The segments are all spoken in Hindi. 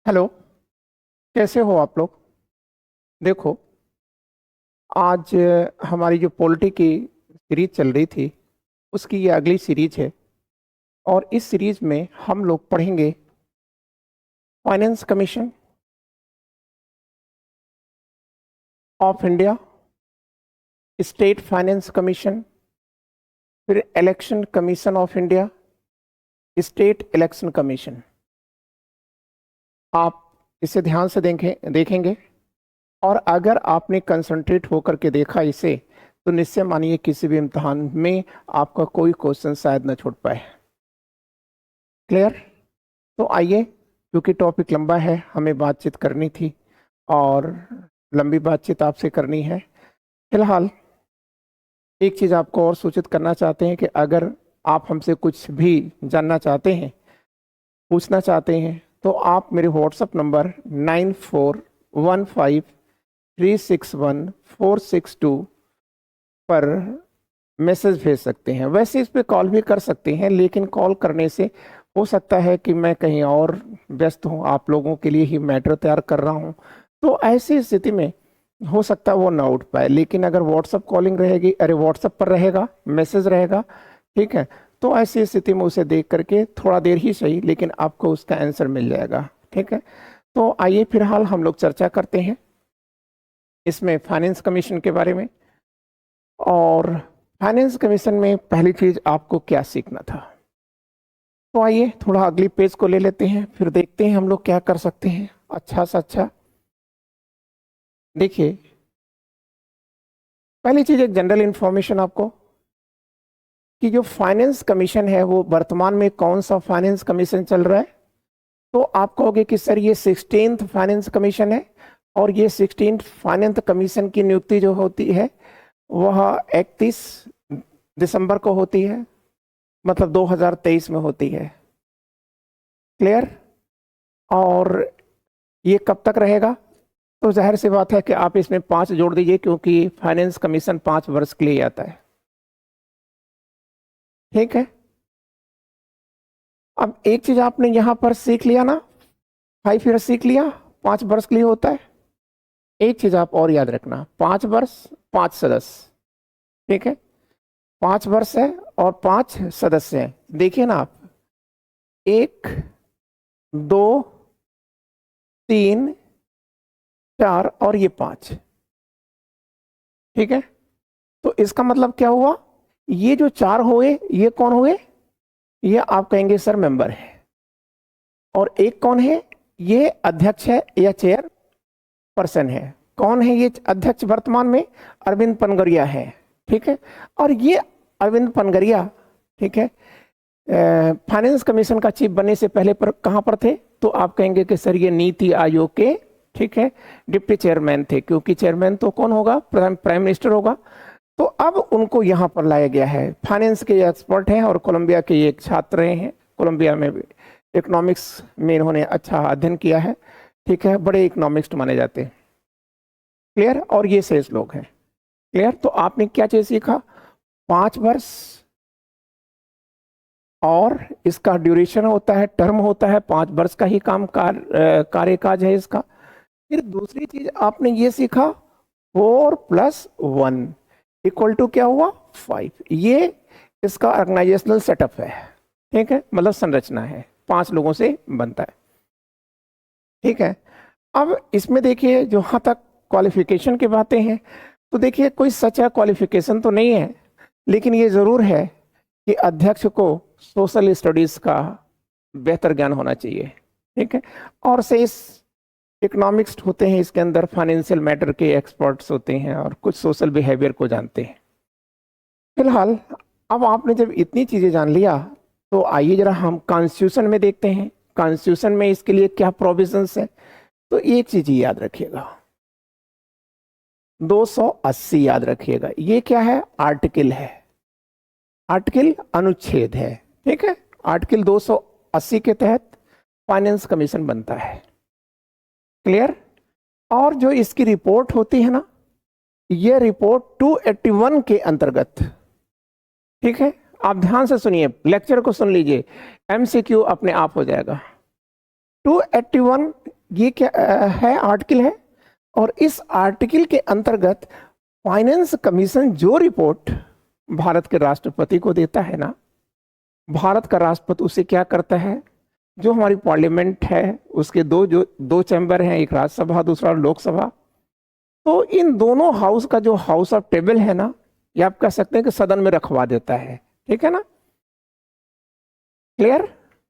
हेलो। कैसे हो आप लोग? देखो, आज हमारी जो पॉलिटी की सीरीज चल रही थी उसकी ये अगली सीरीज है। और इस सीरीज में हम लोग पढ़ेंगे finance commission of India, state finance commission, फिर election commission of India, state election commission. आप इसे ध्यान से देखेंगे और अगर आपने कंसंट्रेट होकर के देखा इसे तो निश्चय मानिए किसी भी इम्तहान में आपका कोई क्वेश्चन शायद न छूट पाए। क्लियर? तो आइए, क्योंकि टॉपिक लंबा है, हमें बातचीत करनी थी और लंबी बातचीत आपसे करनी है। फिलहाल एक चीज़ आपको और सूचित करना चाहते हैं कि अगर आप हमसे कुछ भी जानना चाहते हैं, पूछना चाहते हैं, तो आप मेरे व्हाट्सएप नंबर 9415361462 पर मैसेज भेज सकते हैं। वैसे इस पे कॉल भी कर सकते हैं, लेकिन कॉल करने से हो सकता है कि मैं कहीं और व्यस्त हूँ, आप लोगों के लिए ही मैटर तैयार कर रहा हूँ, तो ऐसी स्थिति में हो सकता है वो ना उठ पाए। लेकिन अगर व्हाट्सएप कॉलिंग रहेगी, अरे व्हाट्सएप पर रहेगा, मैसेज रहेगा, ठीक है, तो ऐसी स्थिति में उसे देख करके थोड़ा देर ही सही लेकिन आपको उसका आंसर मिल जाएगा। ठीक है, तो आइए फिलहाल हम लोग चर्चा करते हैं इसमें फाइनेंस कमीशन के बारे में। और फाइनेंस कमीशन में पहली चीज आपको क्या सीखना था, तो आइए थोड़ा अगली पेज को ले लेते हैं, फिर देखते हैं हम लोग क्या कर सकते हैं अच्छा से अच्छा। देखिए, पहली चीज एक जनरल इंफॉर्मेशन आपको कि जो फाइनेंस कमीशन है वो वर्तमान में कौन सा फाइनेंस कमीशन चल रहा है। तो आप कहोगे कि सर ये 16th फाइनेंस कमीशन है, और ये 16th फाइनेंस कमीशन की नियुक्ति जो होती है वह 31 दिसंबर को होती है, मतलब 2023 में होती है। क्लियर? और ये कब तक रहेगा? तो जाहिर सी बात है कि आप इसमें 5 जोड़ दीजिए, क्योंकि फाइनेंस कमीशन 5 वर्ष के लिए आता है। ठीक है, अब एक चीज आपने यहां पर सीख लिया ना, 5 ईयर सीख लिया, 5 वर्ष के लिए होता है। एक चीज आप और याद रखना, 5 वर्ष 5 सदस्य। ठीक है, 5 वर्ष है और 5 सदस्य हैं। देखिए ना आप, 1 2 3 4 और ये 5। ठीक है, तो इसका मतलब क्या हुआ, ये जो 4 हुए ये कौन हुए, ये आप कहेंगे सर मेंबर है। और एक कौन है, ये अध्यक्ष है या चेयर पर्सन है। कौन है ये अध्यक्ष वर्तमान में? अरविंद पनगरिया है। ठीक है, और ये अरविंद पनगरिया, ठीक है, फाइनेंस कमीशन का चीफ बनने से पहले पर कहां पर थे? तो आप कहेंगे कि सर ये नीति आयोग के, ठीक है, डिप्टी चेयरमैन थे, क्योंकि चेयरमैन तो कौन होगा? प्राइम मिनिस्टर होगा। तो अब उनको यहां पर लाया गया है। फाइनेंस के एक्सपर्ट हैं और कोलंबिया के एक छात्र रहे हैं, कोलंबिया में इकोनॉमिक्स में इन्होंने अच्छा अध्ययन किया है। ठीक है, बड़े इकोनॉमिक्स माने जाते हैं। क्लियर? और ये शेष लोग हैं। क्लियर? तो आपने क्या चीज सीखा? 5 वर्ष और इसका ड्यूरेशन होता है, टर्म होता है, 5 वर्ष का ही कार्यकाज है इसका। फिर दूसरी चीज आपने ये सीखा, 4 + 1 = क्या हुआ? 5। ये इसका ऑर्गेनाइजेशनल सेटअप है। ठीक है, मतलब संरचना है, 5 लोगों से बनता है। ठीक है, अब इसमें देखिए जहां तक क्वालिफिकेशन की बातें हैं, तो देखिए कोई सच्चा क्वालिफिकेशन तो नहीं है, लेकिन ये जरूर है कि अध्यक्ष को सोशल स्टडीज का बेहतर ज्ञान होना चाहिए। ठीक है, और से इस इकोनॉमिक्स होते हैं, इसके अंदर फाइनेंशियल मैटर के एक्सपर्ट्स होते हैं और कुछ सोशल बिहेवियर को जानते हैं। फिलहाल अब आपने जब इतनी चीजें जान लिया, तो आइए जरा हम कॉन्स्टिट्यूशन में देखते हैं, कॉन्स्टिट्यूशन में इसके लिए क्या प्रोविजंस है। तो एक चीज याद रखिएगा, 280 याद रखिएगा, ये क्या है? आर्टिकल है, आर्टिकल अनुच्छेद है। ठीक है, आर्टिकल 280 के तहत फाइनेंस कमीशन बनता है। क्लियर? और जो इसकी रिपोर्ट होती है ना, ये रिपोर्ट 281 के अंतर्गत, ठीक है, आप ध्यान से सुनिए, लेक्चर को सुन लीजिए, एमसीक्यू अपने आप हो जाएगा। 281 ये क्या है, आर्टिकल है। और इस आर्टिकल के अंतर्गत फाइनेंस कमीशन जो रिपोर्ट भारत के राष्ट्रपति को देता है ना, भारत का राष्ट्रपति उसे क्या करता है, जो हमारी पार्लियामेंट है उसके दो चैम्बर हैं, एक राज्यसभा दूसरा लोकसभा, तो इन दोनों हाउस का जो हाउस ऑफ टेबल है ना, ये आप कह सकते हैं कि सदन में रखवा देता है। ठीक है ना, क्लियर।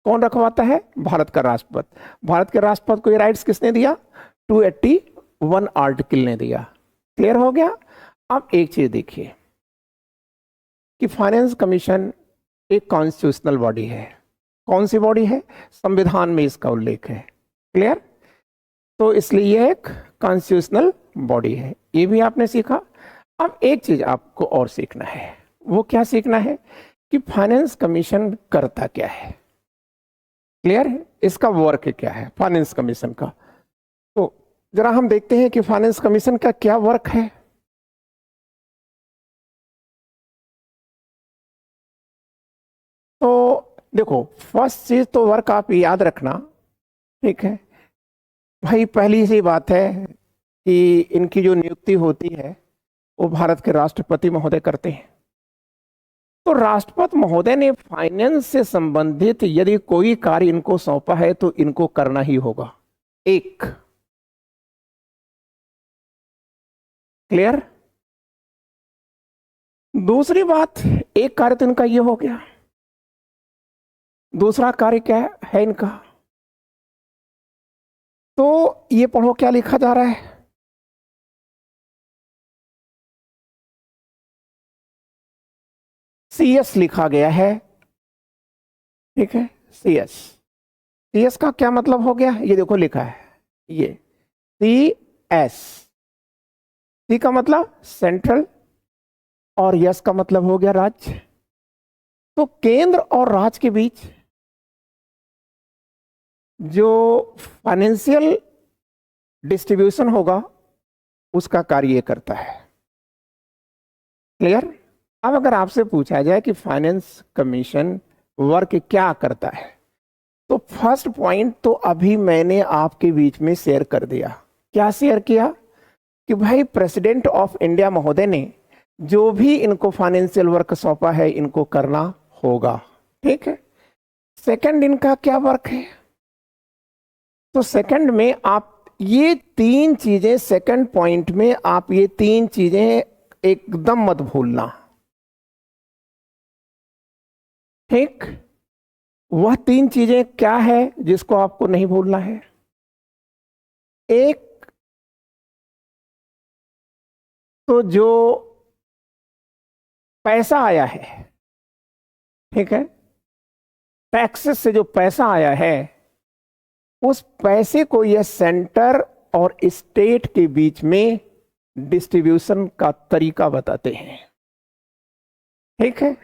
कौन रखवाता है, भारत का राष्ट्रपति। भारत के राष्ट्रपति को ये राइट्स किसने दिया, 281 आर्टिकल ने दिया। क्लियर हो गया। अब एक चीज देखिए कि फाइनेंस कमीशन एक कॉन्स्टिट्यूशनल बॉडी है। कौन सी बॉडी है, संविधान में इसका उल्लेख है। क्लियर, तो इसलिए यह एक कॉन्स्टिट्यूशनल बॉडी है। ये भी आपने सीखा। अब एक चीज आपको और सीखना है, वो क्या सीखना है कि फाइनेंस कमीशन करता क्या है। क्लियर है, इसका वर्क क्या है फाइनेंस कमीशन का। तो जरा हम देखते हैं कि फाइनेंस कमीशन का क्या वर्क है। तो देखो, फर्स्ट चीज तो वर्क आप याद रखना। ठीक है भाई, पहली सी बात है कि इनकी जो नियुक्ति होती है वो भारत के राष्ट्रपति महोदय करते हैं। तो राष्ट्रपति महोदय ने फाइनेंस से संबंधित यदि कोई कार्य इनको सौंपा है तो इनको करना ही होगा। एक, क्लियर। दूसरी बात, एक कार्य तो इनका ये हो गया, दूसरा कार्य क्या है इनका, तो ये पढ़ो क्या लिखा जा रहा है, CS लिखा गया है। ठीक है, CS। CS का क्या मतलब हो गया, ये देखो लिखा है, ये CS। C का मतलब सेंट्रल और यस का मतलब हो गया राज्य। तो केंद्र और राज्य के बीच जो फाइनेंशियल डिस्ट्रीब्यूशन होगा उसका कार्य ये करता है। क्लियर। अब अगर आपसे पूछा जाए कि फाइनेंस कमीशन वर्क क्या करता है, तो फर्स्ट पॉइंट तो अभी मैंने आपके बीच में शेयर कर दिया। क्या शेयर किया कि भाई प्रेसिडेंट ऑफ इंडिया महोदय ने जो भी इनको फाइनेंशियल वर्क सौंपा है इनको करना होगा। ठीक है, सेकंड इनका क्या वर्क है, तो सेकंड में आप ये तीन चीजें, सेकंड पॉइंट में आप ये तीन चीजें एकदम मत भूलना। ठीक, वह तीन चीजें क्या है जिसको आपको नहीं भूलना है। एक तो जो पैसा आया है, ठीक है, टैक्सेस से जो पैसा आया है उस पैसे को यह सेंटर और स्टेट के बीच में डिस्ट्रीब्यूशन का तरीका बताते हैं। ठीक है,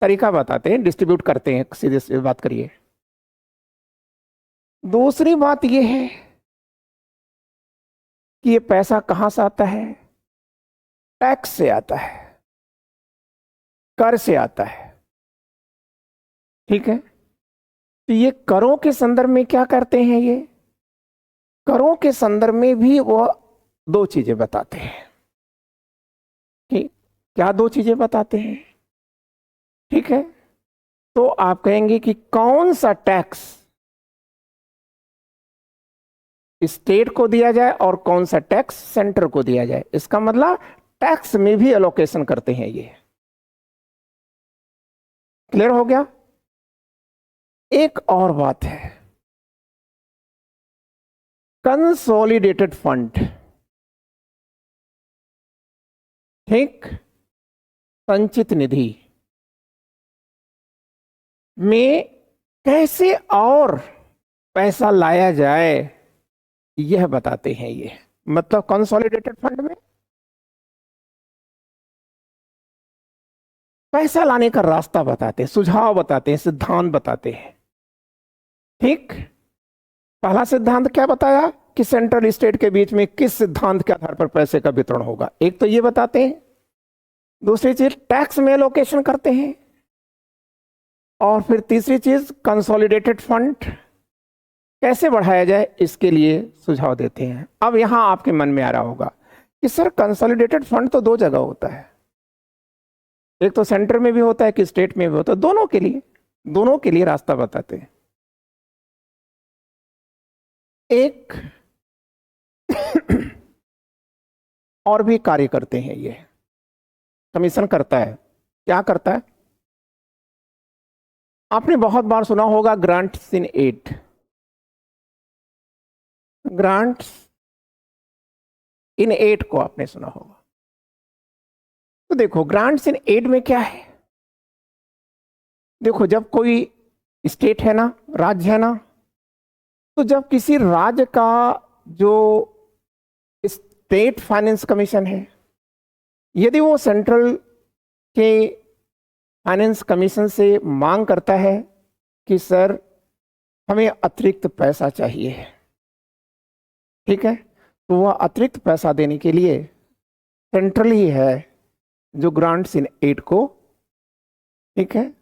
तरीका बताते हैं, डिस्ट्रीब्यूट करते हैं, सीधे से बात करिए। दूसरी बात यह है कि ये पैसा कहां से आता है, टैक्स से आता है, कर से आता है। ठीक है, तो ये करों के संदर्भ में क्या करते हैं, ये करों के संदर्भ में भी वो दो चीजें बताते हैं। ठीक, क्या दो चीजें बताते हैं, ठीक है, तो आप कहेंगे कि कौन सा टैक्स स्टेट को दिया जाए और कौन सा टैक्स सेंटर को दिया जाए। इसका मतलब टैक्स में भी एलोकेशन करते हैं ये। क्लियर हो गया। एक और बात है, कंसोलिडेटेड फंड। ठीक, संचित निधि में कैसे और पैसा लाया जाए यह बताते हैं ये। मतलब कंसोलिडेटेड फंड में पैसा लाने का रास्ता बताते हैं, सुझाव बताते हैं, सिद्धांत बताते हैं। ठीक, पहला सिद्धांत क्या बताया कि सेंट्रल स्टेट के बीच में किस सिद्धांत के आधार पर पैसे का वितरण होगा, एक तो ये बताते हैं। दूसरी चीज टैक्स में एलोकेशन करते हैं, और फिर तीसरी चीज कंसोलिडेटेड फंड कैसे बढ़ाया जाए इसके लिए सुझाव देते हैं। अब यहां आपके मन में आ रहा होगा कि सर कंसोलिडेटेड फंड तो दो जगह होता है, एक तो सेंटर में भी होता है कि स्टेट में भी होता है, दोनों के लिए रास्ता बताते हैं। एक और भी कार्य करते हैं ये कमीशन करता है। क्या करता है? आपने बहुत बार सुना होगा grants in add. Grants in add को आपने सुना होगा। तो देखो ग्रांट्स इन एड में क्या है। देखो जब कोई स्टेट है ना, राज्य है ना, तो जब किसी राज्य का जो स्टेट फाइनेंस कमीशन है, यदि वो सेंट्रल के फाइनेंस कमीशन से मांग करता है कि सर हमें अतिरिक्त पैसा चाहिए, ठीक है, तो वह अतिरिक्त पैसा देने के लिए सेंट्रल ही है जो ग्रांट्स इन एड को, ठीक है,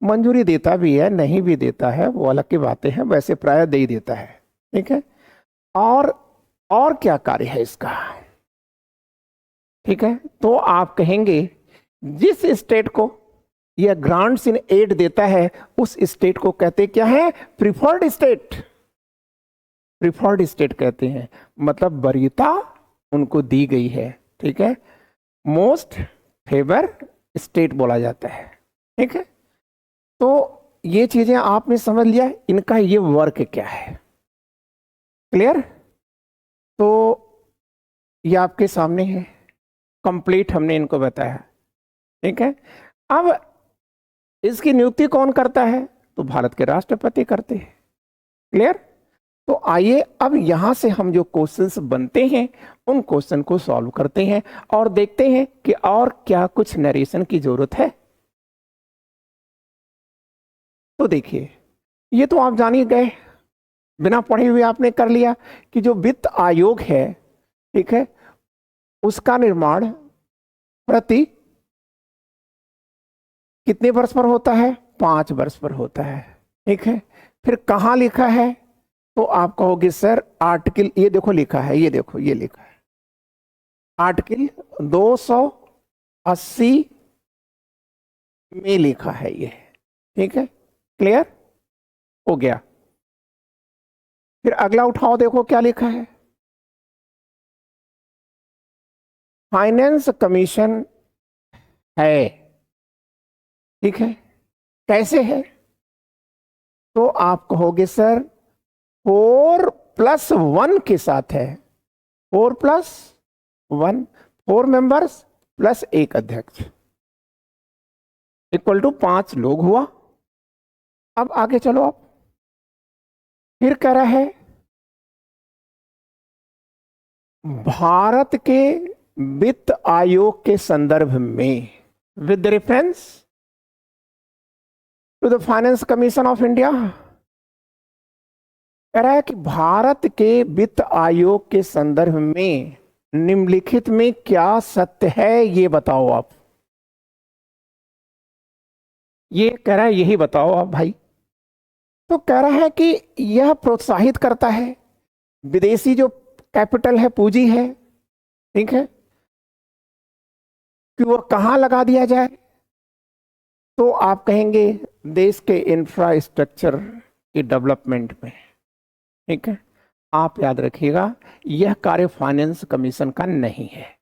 मंजूरी देता भी है, नहीं भी देता है वो अलग की बातें हैं, वैसे प्राय दे ही देता है, ठीक है। और क्या कार्य है इसका, ठीक है। तो आप कहेंगे जिस स्टेट को यह ग्रांट्स इन एड देता है उस स्टेट को कहते क्या है? Preferred state. प्रिफर्ड स्टेट कहते हैं, मतलब वरीयता उनको दी गई है, ठीक है, मोस्ट फेवर स्टेट बोला जाता है, ठीक है। तो ये चीजें आपने समझ लिया, इनका ये वर्क क्या है, क्लियर? तो ये आपके सामने है, कंप्लीट हमने इनको बताया, ठीक है। अब इसकी नियुक्ति कौन करता है? तो भारत के राष्ट्रपति करते हैं, क्लियर? तो आइए अब यहां से हम जो क्वेश्चंस बनते हैं उन क्वेश्चन को सॉल्व करते हैं और देखते हैं कि और क्या कुछ नरेशन की जरूरत है। तो देखिए, ये तो आप जान ही गए, बिना पढ़े हुए आपने कर लिया कि जो वित्त आयोग है, ठीक है, उसका निर्माण प्रति कितने वर्ष पर होता है? 5 वर्ष पर होता है, ठीक है। फिर कहां लिखा है? तो आप कहोगे सर आर्टिकल, ये देखो लिखा है, ये देखो ये लिखा है आर्टिकल 280 में लिखा है ये, ठीक है, क्लियर हो गया। फिर अगला उठाओ, देखो क्या लिखा है, फाइनेंस कमीशन है, ठीक है, कैसे है? तो आप कहोगे सर 4+1 के साथ है, 4+1, 4 मेंबर्स प्लस 1 अध्यक्ष इक्वल टू 5 लोग हुआ। अब आगे चलो, आप फिर कह रहा है भारत के वित्त आयोग के संदर्भ में with reference to the finance commission of India, कह रहा है कि भारत के वित्त आयोग के संदर्भ में निम्नलिखित में क्या सत्य है ये बताओ आप। ये कह रहा है यही बताओ आप भाई। तो कह रहा है कि यह प्रोत्साहित करता है विदेशी जो कैपिटल है, पूंजी है, ठीक है, कि वह कहां लगा दिया जाए? तो आप कहेंगे देश के इंफ्रास्ट्रक्चर के डेवलपमेंट में, ठीक है। आप याद रखिएगा यह कार्य फाइनेंस कमीशन का नहीं है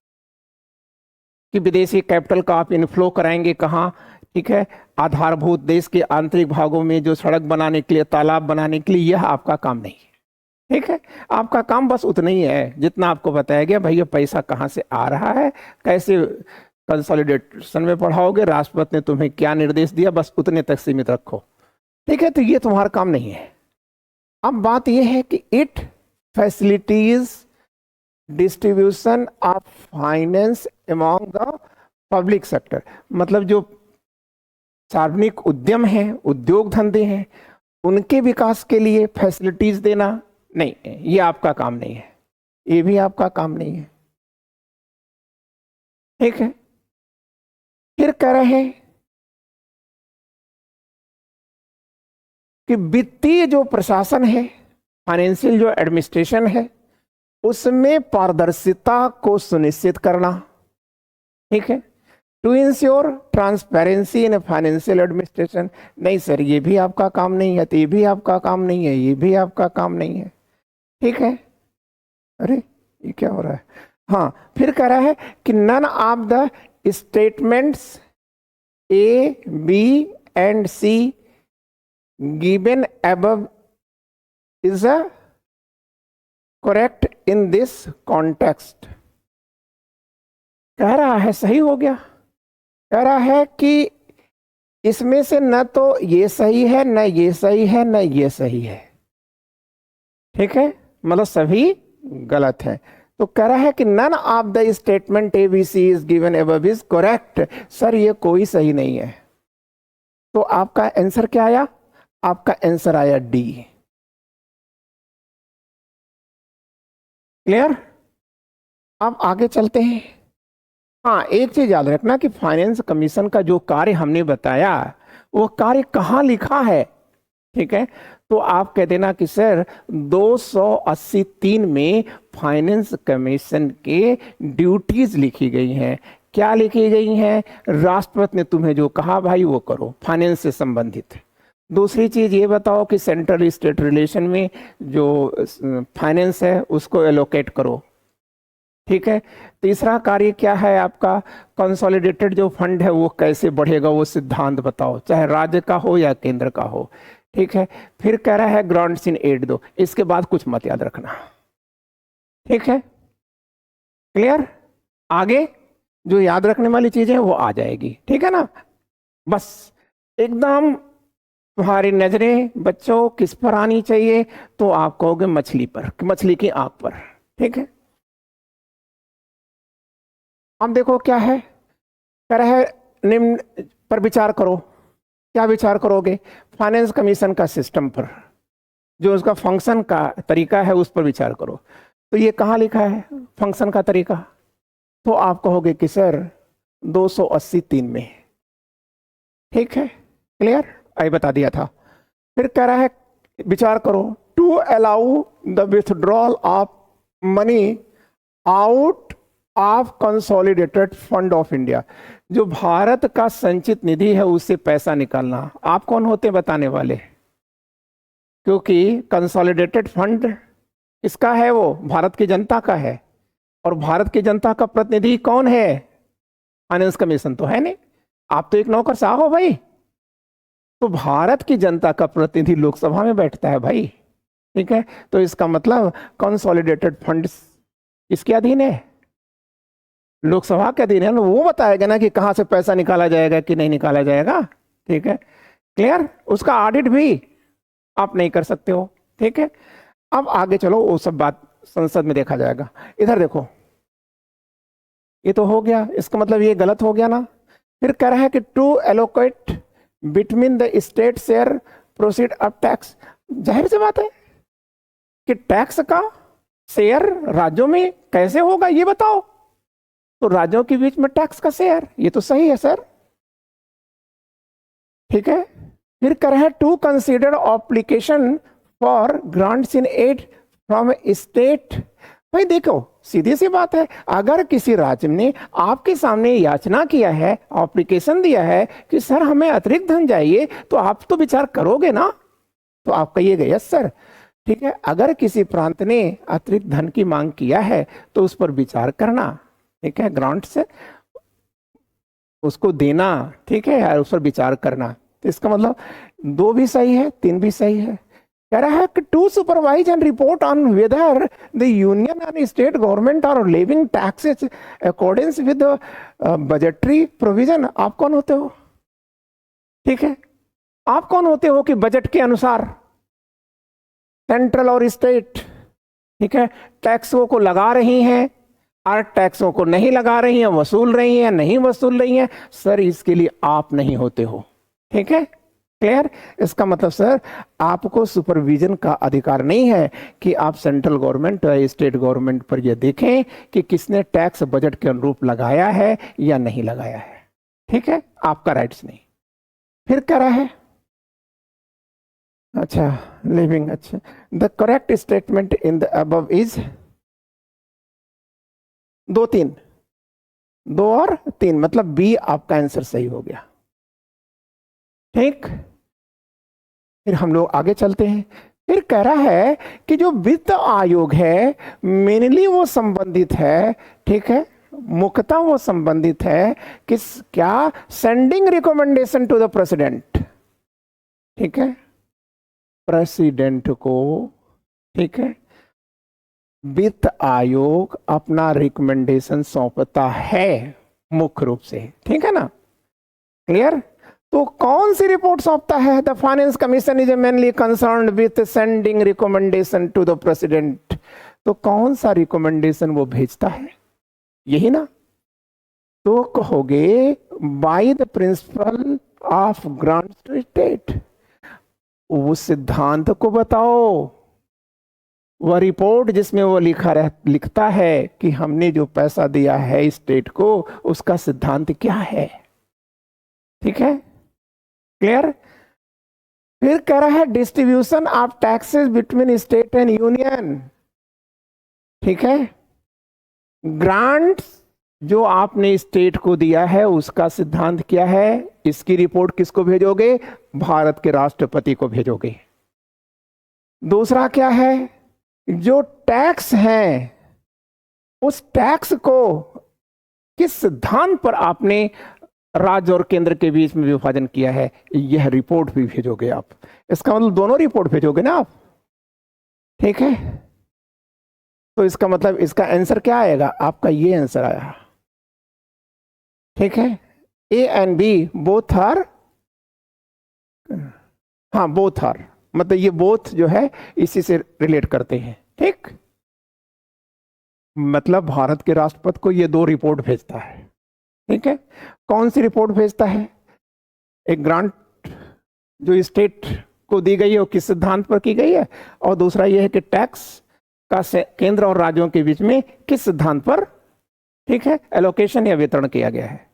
कि विदेशी कैपिटल का आप इनफ्लो कराएंगे कहां, ठीक है, आधारभूत देश के आंतरिक भागों में जो सड़क बनाने के लिए, तालाब बनाने के लिए, यह आपका काम नहीं है, ठीक है। आपका काम बस उतना ही है जितना आपको बताया गया, भैया पैसा कहां से आ रहा है, कैसे कंसोलिडेशन में पढ़ाओगे, राष्ट्रपति ने तुम्हें क्या निर्देश दिया, बस उतने तक सीमित रखो, ठीक है। तो ये तुम्हारा काम नहीं है। अब बात यह है कि it facilities distribution of finance among the public sector, मतलब जो सार्वजनिक उद्यम है, उद्योग धंधे हैं, उनके विकास के लिए फैसिलिटीज देना नहीं, ये आपका काम नहीं है, ये भी आपका काम नहीं है, ठीक है। फिर कह रहे हैं कि वित्तीय जो प्रशासन है, फाइनेंशियल जो एडमिनिस्ट्रेशन है उसमें पारदर्शिता को सुनिश्चित करना, ठीक है, to ensure transparency in financial administration. नहीं सर ये भी आपका काम नहीं है, तो ये भी आपका काम नहीं है, ये भी आपका काम नहीं है, ठीक है। अरे ये क्या हो रहा है, हाँ फिर कह रहा है कि none of the statements A B and C given above is a correct in this context. कह रहा है सही हो गया, कह रहा है कि इसमें से न तो ये सही है, न ये सही है, न ये सही है, ठीक है, मतलब सभी गलत है। तो कह रहा है कि none of the statement ABC is given above is correct. Sir ये कोई सही नहीं है, तो आपका आंसर क्या आया, आपका आंसर आया डी। क्लियर, अब आगे चलते हैं। हाँ एक चीज याद रखना कि फाइनेंस कमीशन का जो कार्य हमने बताया वो कार्य कहाँ लिखा है, ठीक है, तो आप कह देना कि सर 283 में फाइनेंस कमीशन के ड्यूटीज लिखी गई हैं। क्या लिखी गई हैं, राष्ट्रपति ने तुम्हें जो कहा भाई वो करो, फाइनेंस से संबंधित। दूसरी चीज ये बताओ कि सेंट्रल स्टेट रिलेशन में जो फाइनेंस है उसको एलोकेट करो, ठीक है। तीसरा कार्य क्या है आपका, कंसोलिडेटेड जो फंड है वो कैसे बढ़ेगा वो सिद्धांत बताओ, चाहे राज्य का हो या केंद्र का हो, ठीक है। फिर कह रहा है ग्रांट्स इन एड दो, इसके बाद कुछ मत याद रखना, ठीक है। क्लियर, आगे जो याद रखने वाली चीजें वो आ जाएगी, ठीक है ना। बस एकदम तुम्हारी नजरें बच्चों किस पर आनी चाहिए, तो आप कहोगे मछली पर, मछली की आंख पर, ठीक है। अब देखो क्या है, कह रहा है निम्न पर विचार करो। क्या विचार करोगे, फाइनेंस कमीशन का सिस्टम पर, जो उसका फंक्शन का तरीका है उस पर विचार करो। तो ये कहाँ लिखा है फंक्शन का तरीका, तो आप कहोगे कि सर 283 में, ठीक है। क्लियर, आई बता दिया था। फिर कह रहा है विचार करो, to allow the withdrawal of money out of consolidated fund of India, जो भारत का संचित निधि है उससे पैसा निकालना। आप कौन होते बताने वाले, क्योंकि कंसोलिडेटेड फंड किसका है, वो भारत की जनता का है, और भारत की जनता का प्रतिनिधि कौन है, फाइनेंस कमीशन तो है नहीं, आप तो एक नौकरशाह हो भाई। तो भारत की जनता का प्रतिनिधि लोकसभा में बैठता है भाई, ठीक है। तो इसका मतलब कंसोलिडेटेड फंड इसके अधीन है, लोकसभा के अधीन है, वो बताएगा ना कि कहां से पैसा निकाला जाएगा कि नहीं निकाला जाएगा, ठीक है। क्लियर, उसका ऑडिट भी आप नहीं कर सकते हो, ठीक है। अब आगे चलो, वो सब बात संसद में देखा जाएगा। इधर देखो, ये तो हो गया, इसका मतलब ये गलत हो गया ना। फिर कह रहा है कि to allocate between the state share proceed of tax. जाहिर सी बात है कि टैक्स का शेयर राज्यों में कैसे होगा ये बताओ, तो राज्यों के बीच में टैक्स का शेयर, ये तो सही है सर, ठीक है। फिर कह रहा है to consider application for grants in aid from state. भाई देखो सीधी सी बात है, अगर किसी राज्य ने आपके सामने याचना किया है, एप्लीकेशन दिया है कि सर हमें अतिरिक्त धन चाहिए, तो आप तो विचार करोगे ना, तो आप कहिएगा यस सर, ठीक है। अगर किसी प्रांत ने अतिरिक्त धन की मांग किया है तो उस पर विचार करना, ठीक है, ग्रांट से उसको देना, ठीक है, और उस पर विचार करना। तो इसका मतलब 2 भी सही है, 3 भी सही है। कह रहा है कि to supervise and report on whether the union and state government are levying taxes according with budgetary provision. आप कौन होते हो, ठीक है, आप कौन होते हो कि बजट के अनुसार सेंट्रल और स्टेट, ठीक है, टैक्सों को लगा रही हैं और टैक्सों को नहीं लगा रही हैं, वसूल रही हैं, नहीं वसूल रही हैं। सर इसके लिए आप नहीं होते हो, ठीक है। क्लियर, इसका मतलब सर आपको सुपरविजन का अधिकार नहीं है कि आप सेंट्रल गवर्नमेंट या स्टेट गवर्नमेंट पर यह देखें कि किसने टैक्स बजट के अनुरूप लगाया है या नहीं लगाया है, ठीक है, आपका राइट्स नहीं। फिर कह रहा है अच्छा, लिविंग, अच्छा। The correct statement in the above is, 2 3, 2 और 3, मतलब बी आपका आंसर सही हो गया। ठीक, फिर हम लोग आगे चलते हैं। फिर कह रहा है कि जो वित्त आयोग है मेनली वो संबंधित है, ठीक है, मुख्यतः वो संबंधित है किस, क्या, sending recommendation to the president, ठीक है, प्रेसिडेंट को, ठीक है, वित्त आयोग अपना रिकमेंडेशन सौंपता है मुख्य रूप से, ठीक है ना, क्लियर। तो कौन सी रिपोर्ट सौंपता है? The finance commission is mainly concerned with sending recommendation to the president. तो कौन सा रिकमेंडेशन वो भेजता है, यही ना। तो कहोगे by the principle of grant to state, उस सिद्धांत को बताओ, वह रिपोर्ट जिसमें वो लिखता है कि हमने जो पैसा दिया है स्टेट को, उसका सिद्धांत क्या है, ठीक है, क्लियर। फिर कह रहा है distribution of taxes between state and union, ठीक है, ग्रांट जो आपने स्टेट को दिया है उसका सिद्धांत क्या है, इसकी रिपोर्ट किसको भेजोगे? भारत के राष्ट्रपति को भेजोगे। दूसरा क्या है, जो टैक्स है उस टैक्स को किस सिद्धांत पर आपने राज्य और केंद्र के बीच में विभाजन किया है, यह रिपोर्ट भी भेजोगे आप। इसका मतलब दोनों रिपोर्ट भेजोगे ना आप, ठीक है। तो इसका मतलब इसका आंसर क्या आएगा? आपका ये आंसर आया, ठीक है। A and B both are, हाँ बोथ आर, मतलब ये बोथ जो है इसी से रिलेट करते हैं, ठीक। मतलब भारत के राष्ट्रपति को ये 2 रिपोर्ट भेजता है, ठीक है। कौन सी रिपोर्ट भेजता है? एक ग्रांट जो स्टेट को दी गई है वो किस सिद्धांत पर की गई है, और दूसरा यह है कि टैक्स का केंद्र और राज्यों के बीच में किस सिद्धांत पर, ठीक है, एलोकेशन या वितरण किया गया है।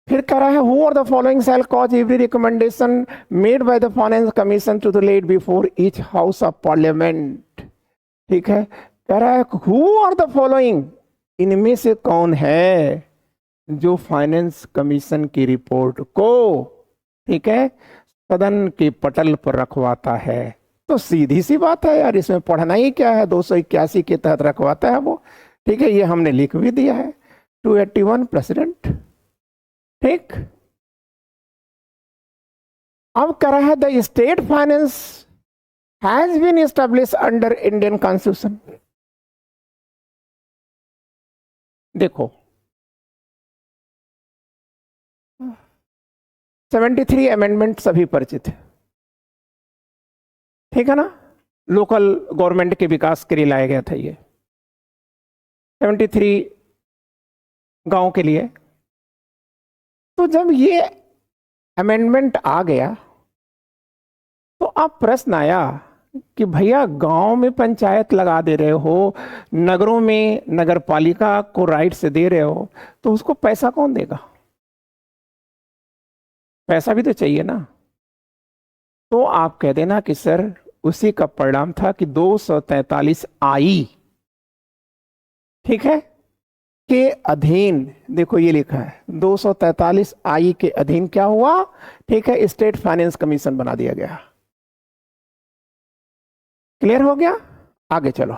फिर कह रहा है who are the following shall cause every recommendation made by the finance commission to the laid before each house of parliament, ठीक है। कह रहा है हु आर द फॉलोइंग, इनमें से कौन है जो फाइनेंस कमीशन की रिपोर्ट को, ठीक है, सदन के पटल पर रखवाता है। तो सीधी सी बात है यार, इसमें पढ़ना ही क्या है, 281 के तहत रखवाता है वो, ठीक है, ये हमने लिख भी दिया है, 281 प्रेसिडेंट, ठीक। अब कह रहा है the state finance has been established under Indian constitution. देखो 73 अमेंडमेंट सभी परिचित है, ठीक है ना, लोकल गवर्नमेंट के विकास के लिए लाया गया था ये 73 गांव के लिए। तो जब ये अमेंडमेंट आ गया तो अब प्रश्न आया कि भैया गांव में पंचायत लगा दे रहे हो, नगरों में नगर पालिका को राइट से दे रहे हो, तो उसको पैसा कौन देगा? पैसा भी तो चाहिए ना। तो आप कह देना कि सर उसी का परिणाम था कि 243 आई, ठीक है, के अधीन, देखो ये लिखा है 243 आई के अधीन क्या हुआ, ठीक है, स्टेट फाइनेंस कमीशन बना दिया गया। क्लियर हो गया? आगे चलो।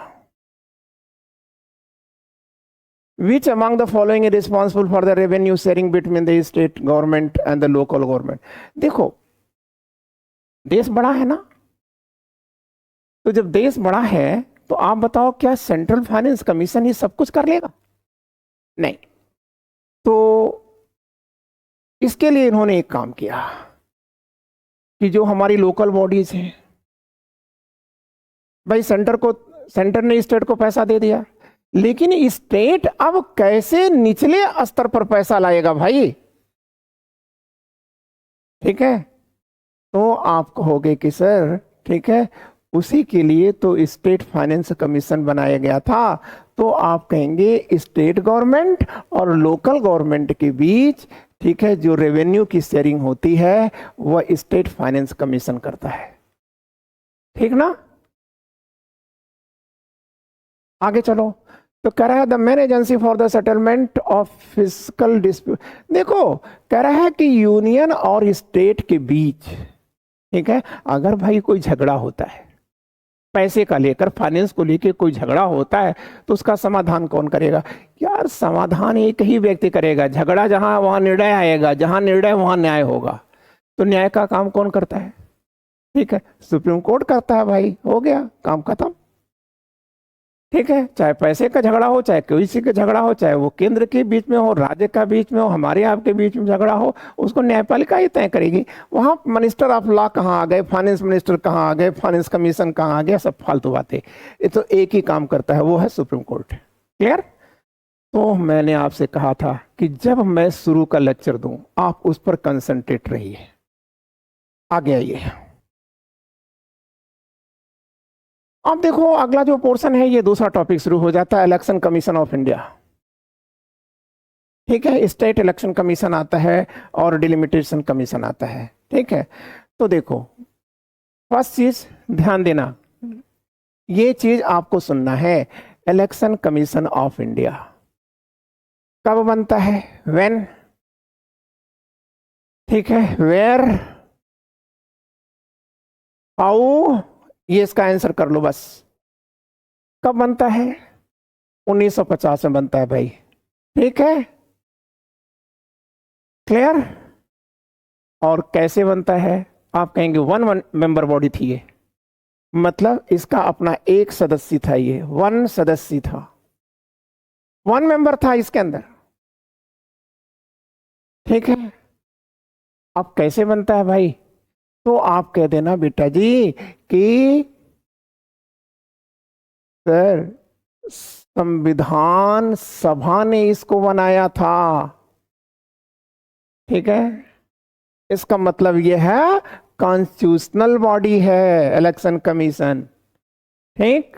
Which among the following is responsible for the revenue sharing between the state government and the local government? देखो देश बड़ा है ना, तो जब देश बड़ा है तो आप बताओ क्या सेंट्रल फाइनेंस कमीशन ये सब कुछ कर लेगा? नहीं। तो इसके लिए इन्होंने एक काम किया कि जो हमारी लोकल बॉडीज हैं, भाई सेंटर ने स्टेट को पैसा दे दिया, लेकिन स्टेट अब कैसे निचले स्तर पर पैसा लाएगा भाई, ठीक है। तो आप कहोगे कि सर ठीक है, उसी के लिए तो स्टेट फाइनेंस कमीशन बनाया गया था। तो आप कहेंगे स्टेट गवर्नमेंट और लोकल गवर्नमेंट के बीच, ठीक है, जो रेवेन्यू की शेयरिंग होती है वह स्टेट फाइनेंस कमीशन करता है, ठीक ना। आगे चलो, तो कह रहा है the main agency for the settlement of physical dispute. देखो, कह रहा है कि यूनियन और स्टेट के बीच, ठीक है, अगर भाई कोई झगड़ा होता है पैसे का लेकर, फाइनेंस को लेकर कोई झगड़ा होता है, तो उसका समाधान कौन करेगा? यार समाधान एक ही व्यक्ति करेगा। झगड़ा जहां वहां निर्णय आएगा, जहां निर्णय वहां न्याय होगा। तो न्याय का काम कौन करता है? ठीक है, सुप्रीम कोर्ट करता है भाई, हो गया काम खत्म। ठीक है, चाहे पैसे का झगड़ा हो, चाहे किसी का झगड़ा हो, चाहे वो केंद्र के बीच में हो, राज्य का बीच में हो, हमारे आपके बीच में झगड़ा हो, उसको न्यायपालिका ही तय करेगी। वहां मिनिस्टर ऑफ लॉ कहाँ आ गए, फाइनेंस मिनिस्टर कहाँ आ गए, फाइनेंस कमीशन कहाँ आ गया, सब फालतू बातें। ये तो एक ही काम करता है, वो है सुप्रीम कोर्ट। क्लियर? तो मैंने आपसे कहा था कि जब मैं शुरू का लेक्चर दूं, आप उस पर कंसंट्रेट रहिए। आगे आइए। अब देखो, अगला जो पोर्शन है, ये दूसरा टॉपिक शुरू हो जाता है, इलेक्शन कमीशन ऑफ इंडिया। ठीक है, स्टेट इलेक्शन कमीशन आता है और डिलिमिटेशन कमीशन आता है। ठीक है, तो देखो, फर्स्ट चीज ध्यान देना, ये चीज आपको सुनना है, इलेक्शन कमीशन ऑफ इंडिया कब बनता है? व्हेन। ठीक है, वेयर, हाउ, ये इसका आंसर कर लो बस। कब बनता है? 1950 में बनता है भाई। ठीक है, क्लियर? और कैसे बनता है? आप कहेंगे वन मेंबर बॉडी थी ये, मतलब इसका अपना एक सदस्य था, ये वन सदस्य था, वन मेंबर था इसके अंदर। ठीक है, अब कैसे बनता है भाई? तो आप कह देना बेटा जी कि सर संविधान सभा ने इसको बनाया था। ठीक है, इसका मतलब यह है कॉन्स्टिट्यूशनल बॉडी है इलेक्शन कमीशन। ठीक,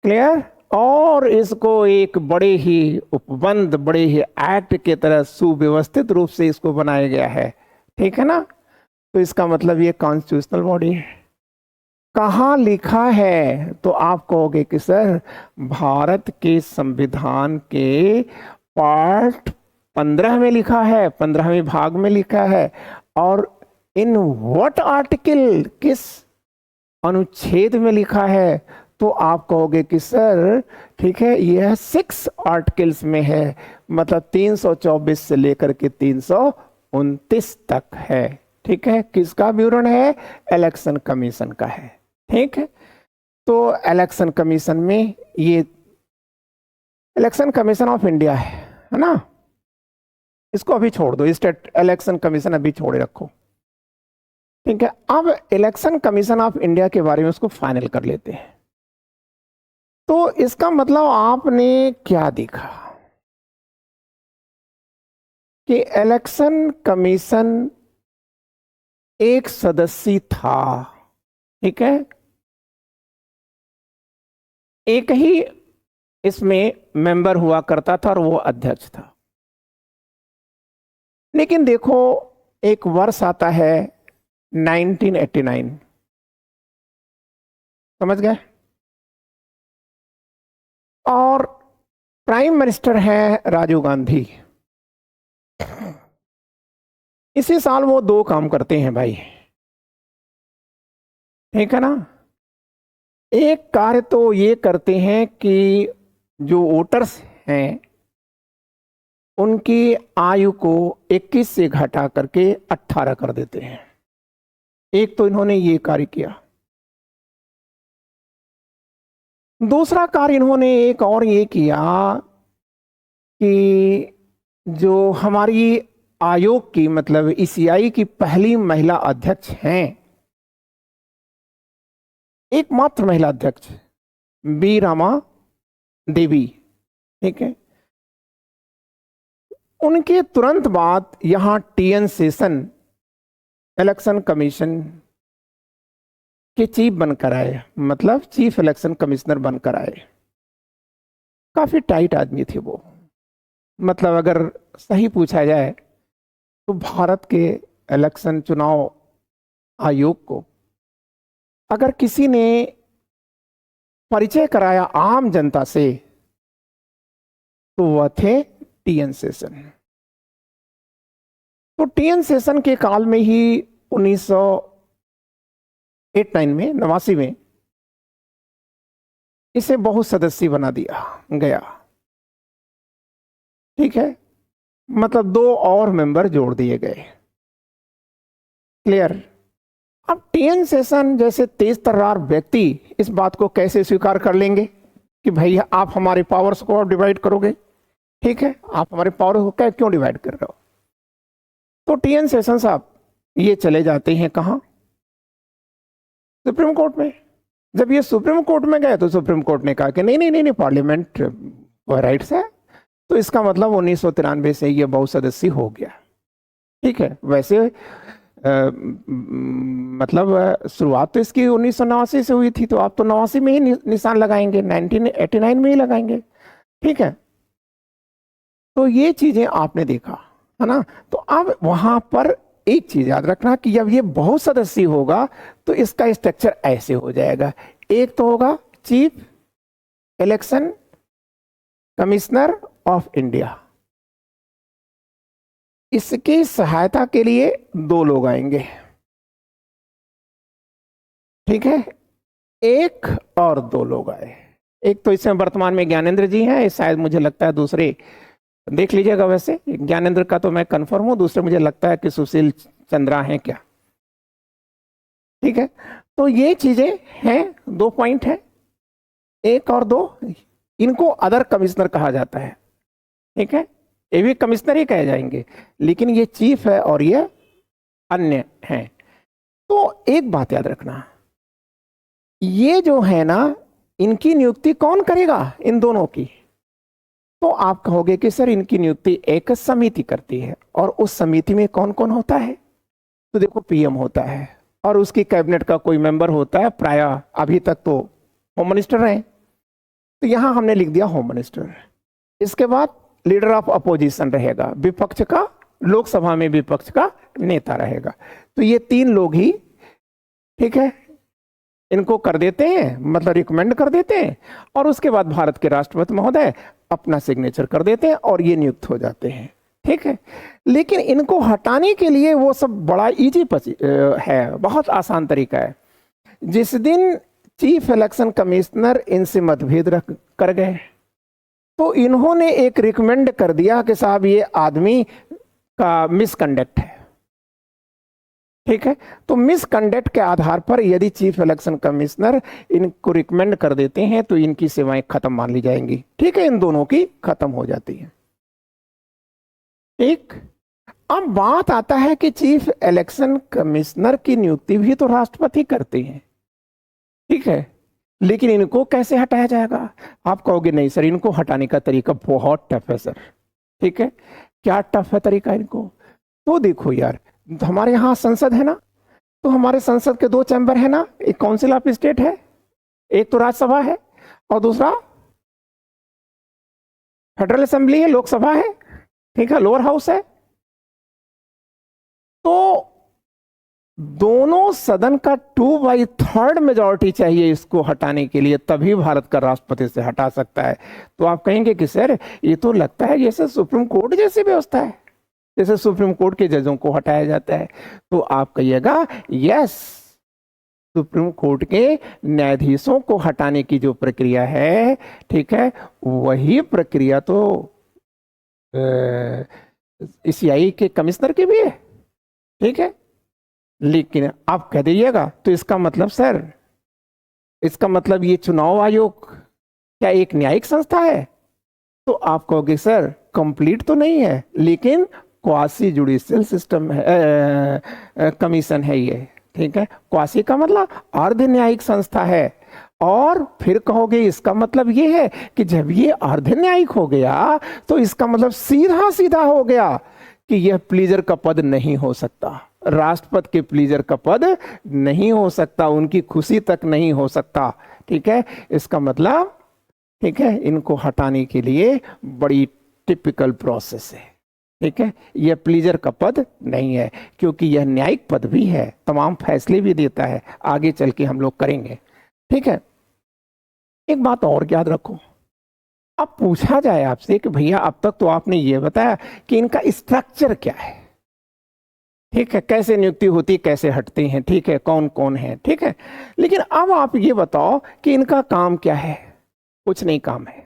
क्लियर? और इसको एक बड़े ही उपबंध, बड़े ही एक्ट के तरह सुव्यवस्थित रूप से इसको बनाया गया है। ठीक है ना? तो इसका मतलब ये कॉन्स्टिट्यूशनल बॉडी है। कहाँ लिखा है? तो आप कहोगे कि सर भारत के संविधान के पार्ट 15 में लिखा है, 15वें भाग में लिखा है। और इन व्हाट आर्टिकल, किस अनुच्छेद में लिखा है? तो आप कहोगे कि सर ठीक है, यह 6 आर्टिकल्स में है, मतलब 324 से लेकर के 329 तक है। ठीक है, किसका विवरण है? इलेक्शन कमीशन का है। ठीक है, तो इलेक्शन कमीशन में ये इलेक्शन कमीशन ऑफ इंडिया है ना, इसको अभी छोड़ दो, स्टेट इलेक्शन कमीशन अभी छोड़े रखो। ठीक है, अब इलेक्शन कमीशन ऑफ इंडिया के बारे में उसको फाइनल कर लेते हैं। तो इसका मतलब आपने क्या देखा कि इलेक्शन कमीशन एक सदस्य था। ठीक है, एक ही इसमें मेंबर हुआ करता था और वो अध्यक्ष था। लेकिन देखो, एक वर्ष आता है 1989, समझ गए? और प्राइम मिनिस्टर है राजीव गांधी। इसी साल वो 2 काम करते हैं भाई। ठीक है ना? एक कार्य तो ये करते हैं कि जो वोटर्स हैं उनकी आयु को 21 से घटा करके 18 कर देते हैं। एक तो इन्होंने ये कार्य किया। दूसरा कार्य इन्होंने एक और ये किया कि जो हमारी आयोग की, मतलब ईसीआई की पहली महिला अध्यक्ष हैं, एकमात्र महिला अध्यक्ष बी रामा देवी। ठीक है, उनके तुरंत बाद यहां टीएन शेषन इलेक्शन कमीशन के चीफ बनकर आए, मतलब चीफ इलेक्शन कमिश्नर बनकर आए। काफी टाइट आदमी थे वो, मतलब अगर सही पूछा जाए तो भारत के इलेक्शन चुनाव आयोग को अगर किसी ने परिचय कराया आम जनता से तो वह थे टीएन शेषन। तो टीएन शेषन के काल में ही 1989 में 89 में इसे बहुत सदस्य बना दिया गया। ठीक है, मतलब 2 और मेंबर जोड़ दिए गए। क्लियर। अब टीएन शेषन जैसे तेज तर्रार व्यक्ति इस बात को कैसे स्वीकार कर लेंगे कि भाई आप हमारे पावर्स को डिवाइड करोगे? ठीक है, आप हमारे पावर को क्यों डिवाइड कर रहे हो? तो टीएन शेषन साहब ये चले जाते हैं कहाँ? सुप्रीम कोर्ट में। जब ये सुप्रीम कोर्ट में गए तो सुप्रीम कोर्ट ने कहा कि नहीं नहीं नहीं, नहीं पार्लियामेंट राइट्स है, तो इसका मतलब 1993 से ये बहुसदस्यीय हो गया। ठीक है, वैसे मतलब शुरुआत तो इसकी 1989 से हुई थी, तो आप तो 89 में ही निशान लगाएंगे, 1989 में ही लगाएंगे। ठीक है, तो ये चीजें आपने देखा है ना। तो अब वहां पर एक चीज याद रखना कि जब ये बहुत सदस्य होगा तो इसका स्ट्रक्चर ऐसे हो जाएगा। एक तो होगा chief election commissioner of India, इसकी सहायता के लिए 2 लोग आएंगे। ठीक है, 1 और 2 लोग आए। एक तो इसमें वर्तमान में ज्ञानेंद्र जी हैं, शायद मुझे लगता है दूसरे देख लीजिएगा, वैसे ज्ञानेंद्र का तो मैं कंफर्म हूं, दूसरे मुझे लगता है कि सुशील चंद्रा हैं क्या। ठीक है, तो ये चीजें हैं, 2 पॉइंट है, 1 और 2। इनको अदर कमिश्नर कहा जाता है। ठीक है, ये भी कमिश्नर ही कहे जाएंगे, लेकिन ये चीफ है और ये अन्य हैं। तो एक बात याद रखना, ये जो है ना, इनकी नियुक्ति कौन करेगा? इन दोनों की। तो आप कहोगे कि सर इनकी नियुक्ति एक समिति करती है, और उस समिति में कौन कौन होता है? तो देखो, पीएम होता है और उसकी कैबिनेट का कोई मेंबर होता है, प्राय अभी तक तो होम मिनिस्टर रहे, तो यहां हमने लिख दिया होम मिनिस्टर। इसके बाद लीडर ऑफ अपोजिशन रहेगा, विपक्ष का, लोकसभा में विपक्ष का नेता रहेगा। तो ये 3 लोग ही, ठीक है, इनको कर देते हैं, मतलब रिकमेंड कर देते हैं, और उसके बाद भारत के राष्ट्रपति महोदय अपना सिग्नेचर कर देते हैं और ये नियुक्त हो जाते हैं। ठीक है, लेकिन इनको हटाने के लिए वो सब बड़ा इजी है, बहुत आसान तरीका है। जिस दिन चीफ इलेक्शन कमिश्नर इनसे मतभेद कर गए तो इन्होंने एक रिकमेंड कर दिया कि साहब ये आदमी का मिसकंडक्ट है। ठीक है, तो मिसकंडक्ट के आधार पर यदि चीफ इलेक्शन कमिश्नर इनको रिकमेंड कर देते हैं तो इनकी सेवाएं खत्म मान ली जाएंगी। ठीक है, इन दोनों की खत्म हो जाती है। ठीक, अब बात आता है कि चीफ इलेक्शन कमिश्नर की नियुक्ति भी तो राष्ट्रपति करते हैं। ठीक है, लेकिन इनको कैसे हटाया जाएगा? आप कहोगे नहीं सर, इनको हटाने का तरीका बहुत टफ है सर। ठीक है, क्या टफ है तरीका इनको? तो देखो यार, हमारे यहाँ संसद है ना, तो हमारे संसद के 2 चैम्बर है ना, एक काउंसिल ऑफ स्टेट है, एक तो राज्यसभा है और दूसरा फेडरल असेंबली है, लोकसभा है। ठीक है, लोअर हाउस है। तो दोनों सदन का 2/3 मेजॉरिटी चाहिए इसको हटाने के लिए, तभी भारत का राष्ट्रपति से हटा सकता है। तो आप कहेंगे कि सर ये तो लगता है जैसे सुप्रीम कोर्ट जैसी व्यवस्था है, जैसे सुप्रीम कोर्ट के जजों को हटाया जाता है। तो आप कहिएगा यस, सुप्रीम कोर्ट के न्यायाधीशों को हटाने की जो प्रक्रिया है, ठीक है, वही प्रक्रिया तो सीआई के कमिश्नर की भी है। ठीक है, लेकिन आप कह दीजिएगा तो इसका मतलब सर, इसका मतलब ये चुनाव आयोग क्या एक न्यायिक संस्था है? तो आप कहोगे सर कंप्लीट तो नहीं है, लेकिन क्वासी जुडिशियल सिस्टम है, कमीशन है ये। ठीक है, क्वासी का मतलब अर्ध न्यायिक संस्था है। और फिर कहोगे इसका मतलब ये है कि जब ये अर्ध न्यायिक हो गया तो इसका मतलब सीधा सीधा हो गया कि यह प्लीजर का पद नहीं हो सकता, राष्ट्रपति के प्लीजर का पद नहीं हो सकता, उनकी खुशी तक नहीं हो सकता। ठीक है, इसका मतलब, ठीक है, इनको हटाने के लिए बड़ी टिपिकल प्रोसेस है। ठीक है, यह प्लीजर का पद नहीं है, क्योंकि यह न्यायिक पद भी है, तमाम फैसले भी देता है, आगे चल के हम लोग करेंगे। ठीक है, एक बात और याद रखो, अब पूछा जाए आपसे कि भैया अब तक तो आपने ये बताया कि इनका स्ट्रक्चर क्या है, ठीक है, कैसे नियुक्ति होती, कैसे हटते हैं, ठीक है, कौन कौन है, ठीक है, लेकिन अब आप ये बताओ कि इनका काम क्या है। कुछ नहीं काम है।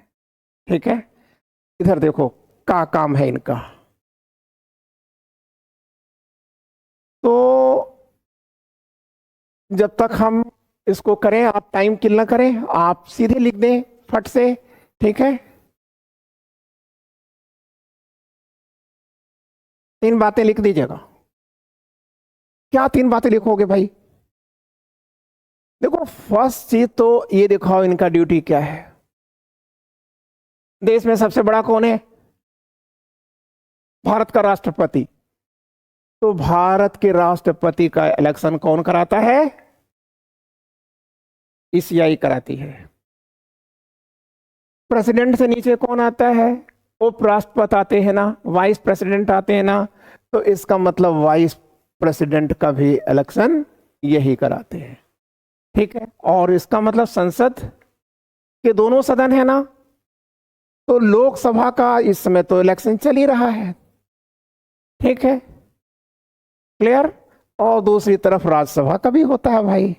ठीक है, इधर देखो, का काम है इनका। तो जब तक हम इसको करें, आप टाइम किल ना करें, आप सीधे लिख दें फट से। ठीक है, 3 बातें लिख दीजिएगा। क्या 3 बातें लिखोगे भाई? देखो, फर्स्ट चीज तो ये दिखाओ इनका ड्यूटी क्या है। देश में सबसे बड़ा कौन है? भारत का राष्ट्रपति। तो भारत के राष्ट्रपति का इलेक्शन कौन कराता है? ईसीआई कराती है। प्रेसिडेंट से नीचे कौन आता है? उपराष्ट्रपति आते हैं ना, वाइस प्रेसिडेंट आते हैं ना। तो इसका मतलब वाइस प्रेसिडेंट का भी इलेक्शन यही कराते हैं। ठीक है, और इसका मतलब संसद के दोनों सदन है ना, तो लोकसभा का इस समय तो इलेक्शन चल ही रहा है। ठीक है, क्लियर। और दूसरी तरफ राज्यसभा का भी होता है भाई,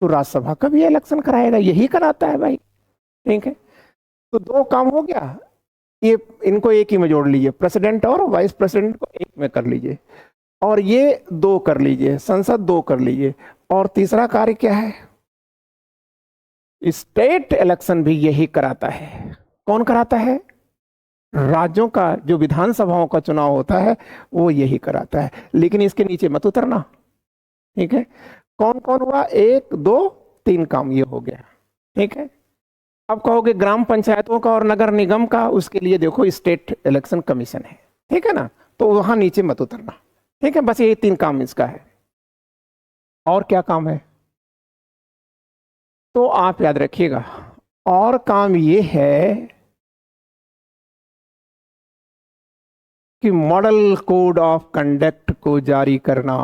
तो राज्यसभा का भी इलेक्शन कराएगा, यही कराता है भाई। ठीक है, तो 2 काम हो गया। ये इनको एक ही में जोड़ लीजिए, प्रेसिडेंट और वाइस प्रेसिडेंट को एक में कर लीजिए, और ये 2 कर लीजिए, संसद 2 कर लीजिए। और तीसरा कार्य क्या है? स्टेट इलेक्शन भी यही कराता है। कौन कराता है? राज्यों का जो विधानसभाओं का चुनाव होता है वो यही कराता है, लेकिन इसके नीचे मत उतरना। ठीक है, कौन कौन हुआ? 1 2 3 काम ये हो गया। ठीक है, अब कहोगे ग्राम पंचायतों का और नगर निगम का, उसके लिए देखो स्टेट इलेक्शन कमीशन है। ठीक है ना, तो वहां नीचे मत उतरना। ठीक है, बस ये 3 काम इसका है। और क्या काम है तो आप याद रखिएगा, और काम ये है कि मॉडल कोड ऑफ कंडक्ट को जारी करना।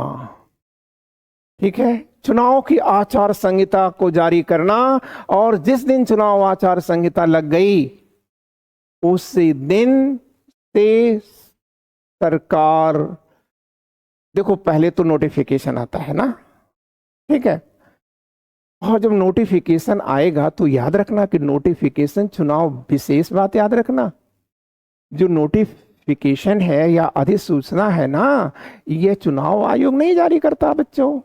ठीक है, चुनाव की आचार संहिता को जारी करना, और जिस दिन चुनाव आचार संहिता लग गई उसी दिन से सरकार, देखो पहले तो नोटिफिकेशन आता है ना। ठीक है, और जब नोटिफिकेशन आएगा तो याद रखना कि नोटिफिकेशन चुनाव विशेष बात याद रखना, जो नोटिफिकेशन है या अधिसूचना है ना, ये चुनाव आयोग नहीं जारी करता बच्चों,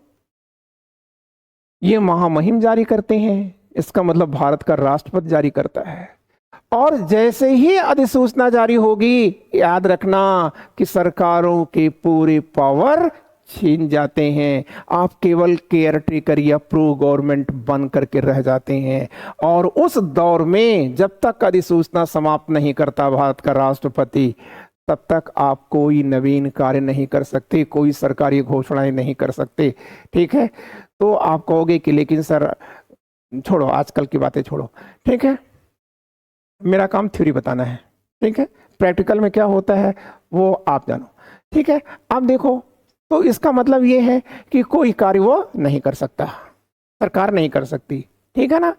ये महामहिम जारी करते हैं। इसका मतलब भारत का राष्ट्रपति जारी करता है। और जैसे ही अधिसूचना जारी होगी, याद रखना कि सरकारों के पूरे पावर छीन जाते हैं, आप केवल केयर टेकर या प्रो गवर्नमेंट बन करके रह जाते हैं। और उस दौर में जब तक अधिसूचना समाप्त नहीं करता भारत का राष्ट्रपति, तब तक आप कोई नवीन कार्य नहीं कर सकते, कोई सरकारी घोषणाएं नहीं कर सकते। ठीक है, तो आप कहोगे कि लेकिन सर, छोड़ो आजकल की बातें छोड़ो। ठीक है, मेरा काम थ्योरी बताना है। ठीक है, प्रैक्टिकल में क्या होता है वो आप जानो। ठीक है, अब देखो, तो इसका मतलब ये है कि कोई कार्य वो नहीं कर सकता, सरकार नहीं कर सकती। ठीक है ना,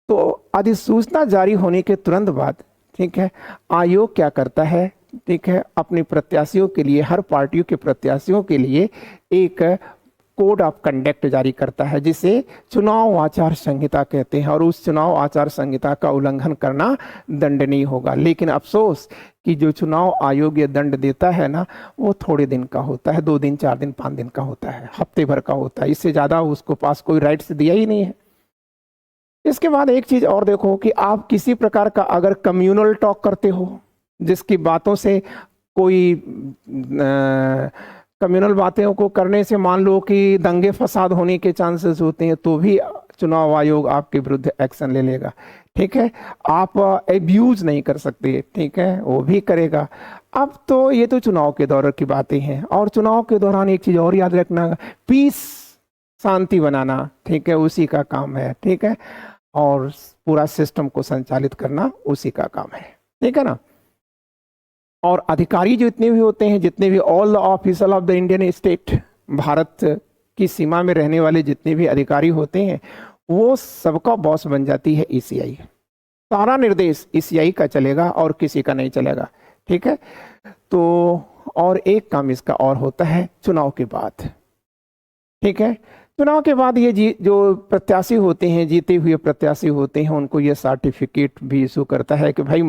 तो अधिसूचना जारी होने के तुरंत बाद, ठीक है, आयोग क्या करता है? ठीक है, अपने प्रत्याशियों के लिए, हर पार्टियों के प्रत्याशियों के लिए एक कोड ऑफ कंडक्ट जारी करता है, जिसे चुनाव आचार संहिता कहते हैं, और उस चुनाव आचार संहिता का उल्लंघन करना दंडनीय होगा। लेकिन अफसोस कि जो चुनाव आयोग ये दंड देता है ना, वो थोड़े दिन का होता है, 2 दिन 4 दिन 5 दिन का होता है, हफ्ते भर का होता है, इससे ज्यादा उसको पास कोई राइट्स दिया ही नहीं है। इसके बाद एक चीज और देखो कि आप किसी प्रकार का अगर कम्युनल टॉक करते हो, जिसकी बातों से कोई कम्युनल बातें को करने से मान लो कि दंगे फसाद होने के चांसेस होते हैं, तो भी चुनाव आयोग आपके विरुद्ध एक्शन ले लेगा। ठीक है, आप एब्यूज नहीं कर सकते, ठीक है, वो भी करेगा। अब तो ये तो चुनाव के दौरान की बातें हैं, और चुनाव के दौरान एक चीज और याद रखना, पीस, शांति बनाना, ठीक है, उसी का काम है। ठीक है, और पूरा सिस्टम को संचालित करना उसी का काम है। ठीक है ना। और अधिकारी जितने भी होते हैं, जितने भी all officer of the Indian state, Bharat की सीमा में रहने वाले जितने भी अधिकारी होते हैं, वो सबका बॉस बन जाती है ईसीआई। सारा निर्देश ईसीआई का चलेगा और किसी का नहीं चलेगा। ठीक है, तो और एक काम इसका और होता है चुनाव के बाद। ठीक है, चुनाव के बाद ये जो प्रत्याशी होते हैं, जीते हुए प्रत्याशी होते हैं, उनको ये सर्टिफिकेट भी इशू करता है कि भाई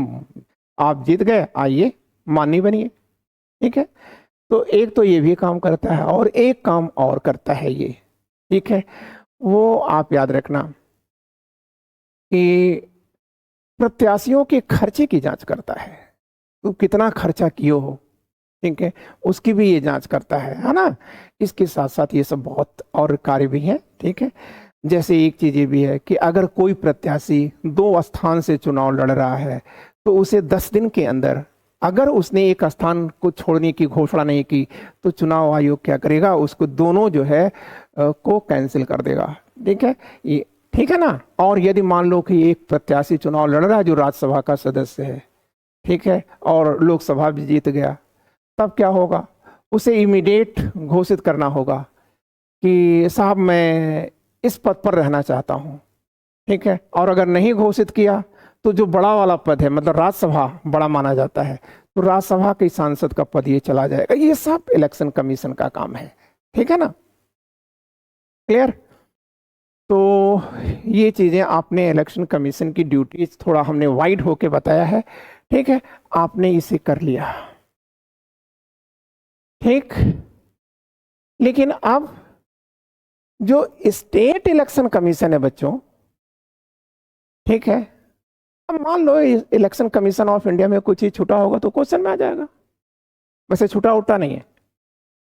आप जीत गए, आइए माननीय बनिए। ठीक है, तो एक तो ये भी काम करता है और एक काम और करता है ये। ठीक है, वो आप याद रखना कि प्रत्याशियों के खर्चे की जांच करता है, तो कितना खर्चा किए हो। ठीक है, उसकी भी ये जांच करता है ना। इसके साथ साथ ये सब बहुत और कार्य भी हैं। ठीक है, जैसे एक चीज ये भी है कि अगर कोई प्रत्याशी 2 स्थान से चुनाव लड़ रहा है तो उसे 10 दिन के अंदर अगर उसने एक स्थान को छोड़ने की घोषणा नहीं की तो चुनाव आयोग क्या करेगा, उसको दोनों जो है को कैंसिल कर देगा। ठीक है, ये ठीक है ना। और यदि मान लो कि एक प्रत्याशी चुनाव लड़ रहा है जो राज्यसभा का सदस्य है, ठीक है, और लोकसभा भी जीत गया, तब क्या होगा, उसे इमीडिएट घोषित करना होगा कि साहब मैं इस पद पर रहना चाहता हूं। ठीक है, और अगर नहीं घोषित किया तो जो बड़ा वाला पद है, मतलब राज्यसभा बड़ा माना जाता है, तो राज्यसभा के सांसद का पद ये चला जाएगा। ये सब इलेक्शन कमीशन का काम है। ठीक है ना, क्लियर। तो ये चीजें आपने इलेक्शन कमीशन की ड्यूटीज थोड़ा हमने वाइड होके बताया है। ठीक है, आपने इसे कर लिया। ठीक, लेकिन अब जो स्टेट इलेक्शन कमीशन है बच्चों, ठीक है, अब मान लो इलेक्शन कमीशन ऑफ इंडिया में कुछ ही छूटा होगा तो क्वेश्चन में आ जाएगा। वैसे छूटा उठा नहीं है।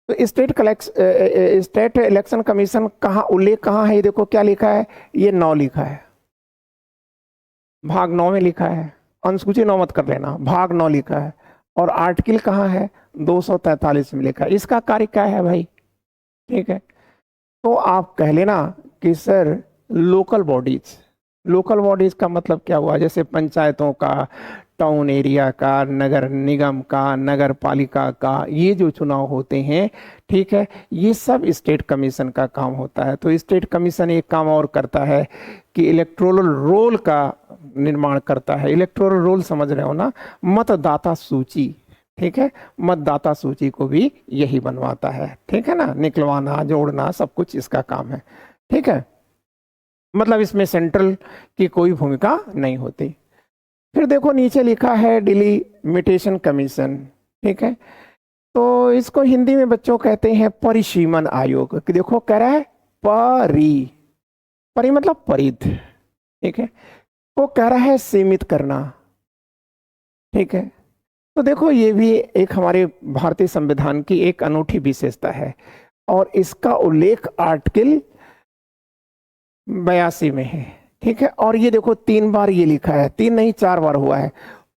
तो स्टेट इलेक्शन कमीशन कहाँ उल्लेख कहाँ है, ये देखो क्या लिखा है, ये 9 लिखा है, भाग 9 में लिखा है। अनुसूची 9 मत कर लेना, भाग 9 लिखा है। और आर्टिकल कहाँ है, 243 में लिखा है। इसका कार्य क्या है भाई। ठीक है, तो आप कह लेना कि सर लोकल बॉडीज का मतलब क्या हुआ, जैसे पंचायतों का, टाउन एरिया का, नगर निगम का, नगर पालिका का, ये जो चुनाव होते हैं, ठीक है, ये सब स्टेट कमीशन का काम होता है। तो स्टेट कमीशन एक काम और करता है कि इलेक्टोरल रोल का निर्माण करता है। इलेक्टोरल रोल समझ रहे हो ना, मतदाता सूची। ठीक है, मतदाता सूची को भी यही बनवाता है। ठीक है ना, निकलवाना, जोड़ना, सब कुछ इसका काम है। ठीक है, मतलब इसमें सेंट्रल की कोई भूमिका नहीं होती। फिर देखो नीचे लिखा है डिलिमिटेशन कमीशन। ठीक है, तो इसको हिंदी में बच्चों कहते हैं परिसीमन आयोग। कि देखो कह रहा है परि मतलब परिध। ठीक है, वो कह रहा है सीमित करना। ठीक है, तो देखो ये भी एक हमारे भारतीय संविधान की एक अनूठी विशेषता है और इसका उल्लेख आर्टिकल 82 में है। ठीक है, और ये देखो 3 बार ये लिखा है, 3 नहीं 4 बार हुआ है,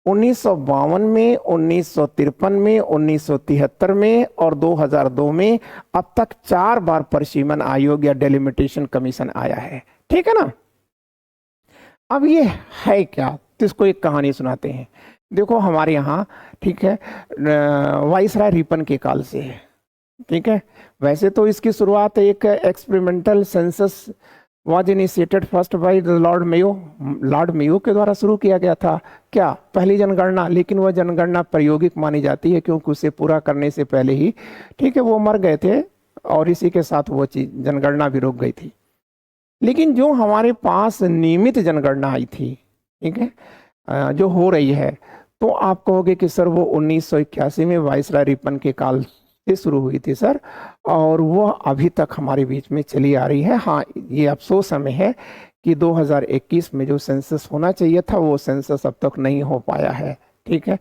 1952 में, 1953 में, 1973 में और 2002 में। अब तक 4 बार परिसीमन आयोग या डेलिमिटेशन कमीशन आया है। ठीक है ना। अब ये है क्या, तो इसको एक कहानी सुनाते हैं। देखो हमारे यहाँ, ठीक है, वाइसराय रिपन के काल से है। ठीक है, वैसे तो इसकी शुरुआत एक experimental census was initiated first by Lord Mayo के द्वारा शुरू किया गया था। क्या, पहली जनगणना, लेकिन वह जनगणना प्रायोगिक मानी जाती है क्योंकि उसे पूरा करने से पहले ही, ठीक है, वो मर गए थे और इसी के साथ वो चीज जनगणना भी रुक गई थी। लेकिन जो हमारे पास नियमित जनगणना आई थी, ठीक है, जो हो रही है, तो आप कहोगे कि सर वो 1981 में वाइसराय रिपन के काल से शुरू हुई थी सर, और वो अभी तक हमारे बीच में चली आ रही है। हाँ, ये अफसोस हमें है कि 2021 में जो सेंसस होना चाहिए था वो सेंसस अब तक नहीं हो पाया है। ठीक है,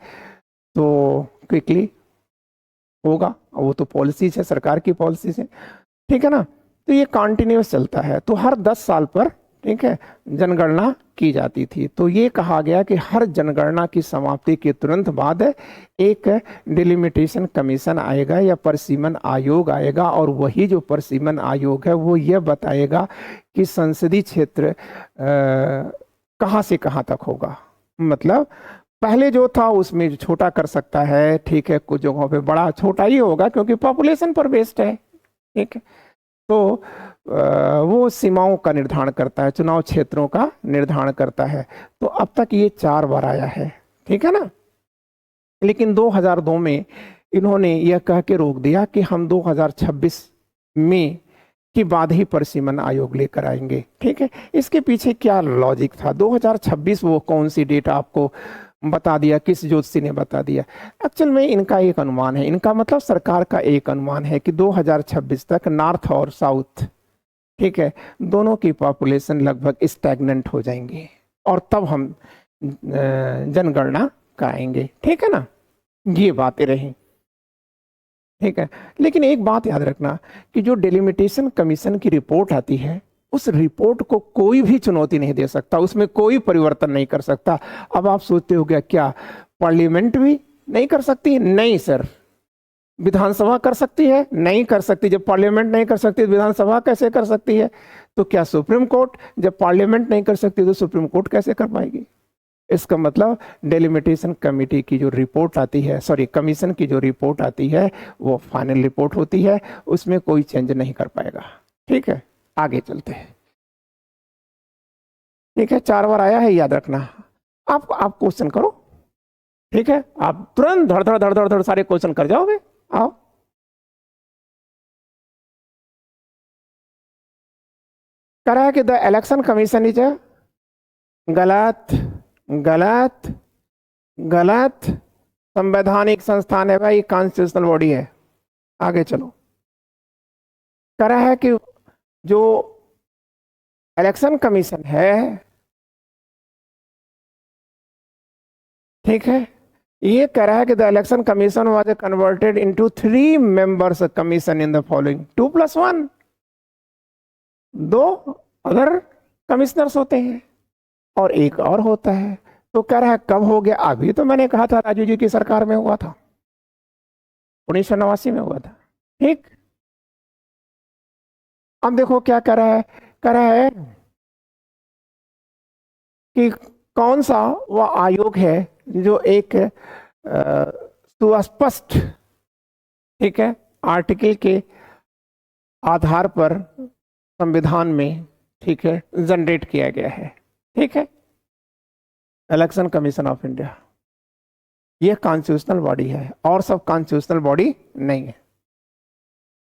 तो क्विकली होगा, वो तो पॉलिसीज है, सरकार की पॉलिसीज है। ठीक है ना, तो ये कॉन्टिन्यूस चलता है। तो हर 10 साल पर, ठीक है, जनगणना की जाती थी। तो ये कहा गया कि हर जनगणना की समाप्ति के तुरंत बाद एक डिलिमिटेशन कमीशन आएगा या परिसीमन आयोग आएगा, और वही जो परिसीमन आयोग है वो ये बताएगा कि संसदीय क्षेत्र कहाँ से कहाँ तक होगा। मतलब पहले जो था उसमें जो छोटा कर सकता है, ठीक है, कुछ जगहों पे बड़ा छोटा ही होगा क्योंकि पॉपुलेशन पर बेस्ड है, ठीक है। तो वो सीमाओं का निर्धारण करता है, चुनाव क्षेत्रों का निर्धारण करता है। तो अब तक ये 4 बार आया है, ठीक है ना। लेकिन 2002 में इन्होंने यह कह के रोक दिया कि हम 2026 में के बाद ही परिसीमन आयोग लेकर आएंगे, ठीक है। इसके पीछे क्या लॉजिक था? 2026 वो कौन सी डेट आपको बता दिया, किस ज्योतिषी ने बता दिया? एक्चुअल में इनका एक अनुमान है, इनका मतलब सरकार का एक अनुमान है कि 2026 तक नॉर्थ और साउथ, ठीक है, दोनों की पॉपुलेशन लगभग स्टैग्नेंट हो जाएंगी और तब हम जनगणना कराएंगे, ठीक है ना। ये बातें रही, ठीक है। लेकिन एक बात याद रखना कि जो डिलिमिटेशन कमीशन की रिपोर्ट आती है, उस रिपोर्ट को कोई भी चुनौती नहीं दे सकता, उसमें कोई परिवर्तन नहीं कर सकता। अब आप सोचते हो क्या पार्लियामेंट भी नहीं कर सकती? नहीं सर। विधानसभा कर सकती है? नहीं कर सकती। जब पार्लियामेंट नहीं कर सकती तो विधानसभा कैसे कर सकती है? तो क्या सुप्रीम कोर्ट? जब पार्लियामेंट नहीं कर सकती तो सुप्रीम कोर्ट कैसे कर पाएगी? इसका मतलब डेलिमिटेशन कमेटी की जो रिपोर्ट आती है, सॉरी कमीशन की जो रिपोर्ट आती है, वो फाइनल रिपोर्ट होती है, उसमें कोई चेंज नहीं कर पाएगा, ठीक है। आगे चलते हैं, ठीक है। 4 बार आया है, याद रखना। आप क्वेश्चन करो, ठीक है। आप तुरंत धड़ धड़ धड़ धड़ धड़ सारे क्वेश्चन कर जाओगे। आओ, कह रहा है कि द इलेक्शन कमीशन इज गलत गलत गलत संवैधानिक संस्थान है भाई, कॉन्स्टिट्यूशनल बॉडी है। आगे चलो, कह रहा है कि जो इलेक्शन कमीशन है, ठीक है, ये कह रहा है कि the election commission was converted into 3 members commission in the following 2+1। 2 other commissioners होते हैं और एक और होता है। तो कह रहा है कब हो गया? अभी तो मैंने कहा था राजू जी की सरकार में हुआ था, 1989 में हुआ था, ठीक। अब देखो क्या कह रहा है, कह रहा है कि कौन सा वह आयोग है जो एक सुस्पष्ट, ठीक है, आर्टिकल के आधार पर संविधान में, ठीक है, जनरेट किया गया है, ठीक है। इलेक्शन कमीशन ऑफ इंडिया यह कॉन्स्टिट्यूशनल बॉडी है और सब कॉन्स्टिट्यूशनल बॉडी नहीं है।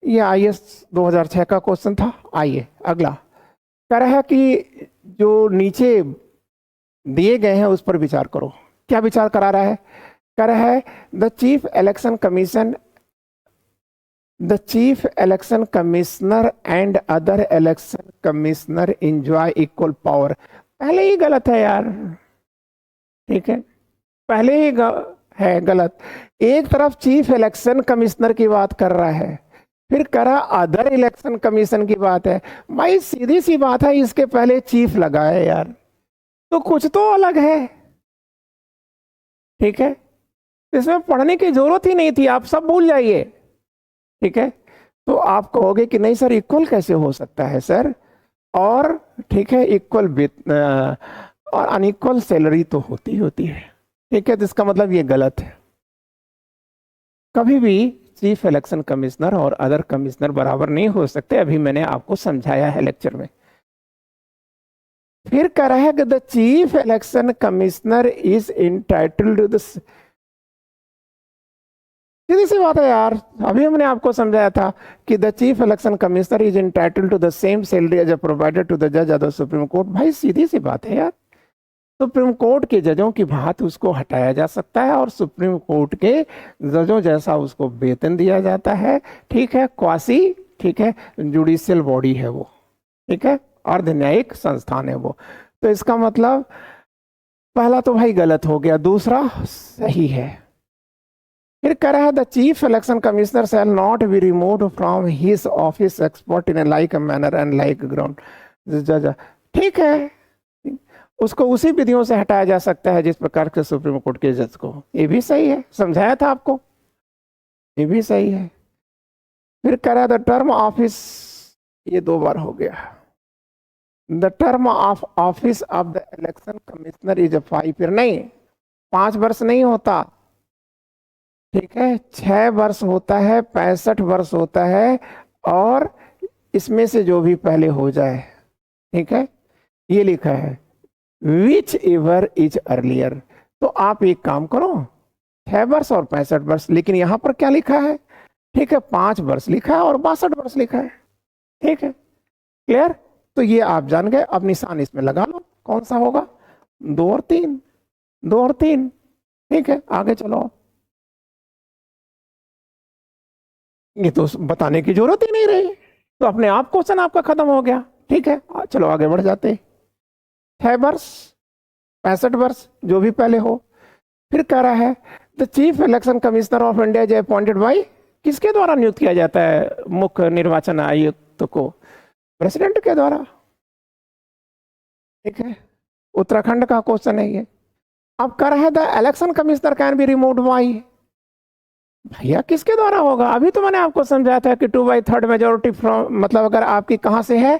ये आईएएस 2006 का क्वेश्चन था। आइए अगला, कह रहा है कि जो नीचे दिए गए हैं उस पर विचार करो। क्या विचार करा रहा है? कह रहा है the chief election commissioner and other election commissioner enjoy equal power. पहले ही गलत है यार, ठीक है, पहले ही है गलत। एक तरफ चीफ इलेक्शन कमिश्नर की बात कर रहा है, फिर करा अदर इलेक्शन कमीशन की बात है। भाई सीधी सी बात है, इसके पहले चीफ लगा है यार, तो कुछ तो अलग है, ठीक है। इसमें पढ़ने की जरूरत ही नहीं थी, आप सब भूल जाइए, ठीक है। तो आप कहोगे कि नहीं सर इक्वल कैसे हो सकता है सर, और ठीक है इक्वल और अनइक्वल सैलरी तो होती है, ठीक है। तो इसका मतलब ये गलत है। कभी भी चीफ इलेक्शन कमिश्नर और अदर कमिश्नर बराबर नहीं हो सकते, अभी मैंने आपको समझाया है लेक्चर में। फिर कह रहा है कि the chief election commissioner is entitled to the, सीधी सी बात है यार, अभी हमने आपको समझाया था कि the chief election commissioner is entitled to the same salary as provided to the जज ऑफ द सुप्रीम कोर्ट। भाई सीधी सी बात है यार, सुप्रीम कोर्ट के जजों की बात उसको हटाया जा सकता है और सुप्रीम कोर्ट के जजों जैसा उसको वेतन दिया जाता है, ठीक है। क्वासी, ठीक है, जुडिशियल बॉडी है वो, ठीक है, अर्ध न्यायिक संस्थान है वो। तो इसका मतलब पहला तो भाई गलत हो गया, दूसरा सही है। फिर कह रहा है the chief election commissioner shall not be removed from his office expert in like manner and like ground जज, ठीक है, उसको उसी विधियों से हटाया जा सकता है जिस प्रकार के सुप्रीम कोर्ट के जज को। ये भी सही है, समझाया था आपको, ये भी सही है। फिर कह रहा है द टर्म ऑफिस, ये 2 बार हो गया, the term of office of the election commissioner is 5 year. नहीं, 5 वर्ष नहीं होता, ठीक है, 6 वर्ष होता है, 65 वर्ष होता है, और इसमें से जो भी पहले हो जाए, ठीक है, ये लिखा है विच एवर इज अर्लियर। तो आप एक काम करो, 6 वर्ष और 65 वर्ष, लेकिन यहां पर क्या लिखा है, ठीक है, 5 वर्ष लिखा है और 62 वर्ष लिखा है, ठीक है, क्लियर। तो ये आप जान गए, अब निशान इसमें लगा लो, कौन सा होगा, 2 और 3, 2 और 3, ठीक है, आगे चलो। ये तो बताने की जरूरत ही नहीं रही, तो अपने आप क्वेश्चन आपका खत्म हो गया, ठीक है, चलो आगे बढ़ जाते। 6 वर्ष, 65 वर्ष, जो भी पहले हो। फिर कह रहा है the chief election commissioner of India is appointed by, किसके द्वारा नियुक्त किया जाता है मुख्य निर्वाचन आयुक्त को, प्रेसिडेंट के द्वारा, ठीक है, उत्तराखंड का क्वेश्चन है ये। अब कह रहा है the election commissioner can be removed by, भैया किसके द्वारा होगा, अभी तो मैंने आपको समझाया था कि 2/3 मेजोरिटी फ्रॉम, मतलब अगर आपकी कहां से है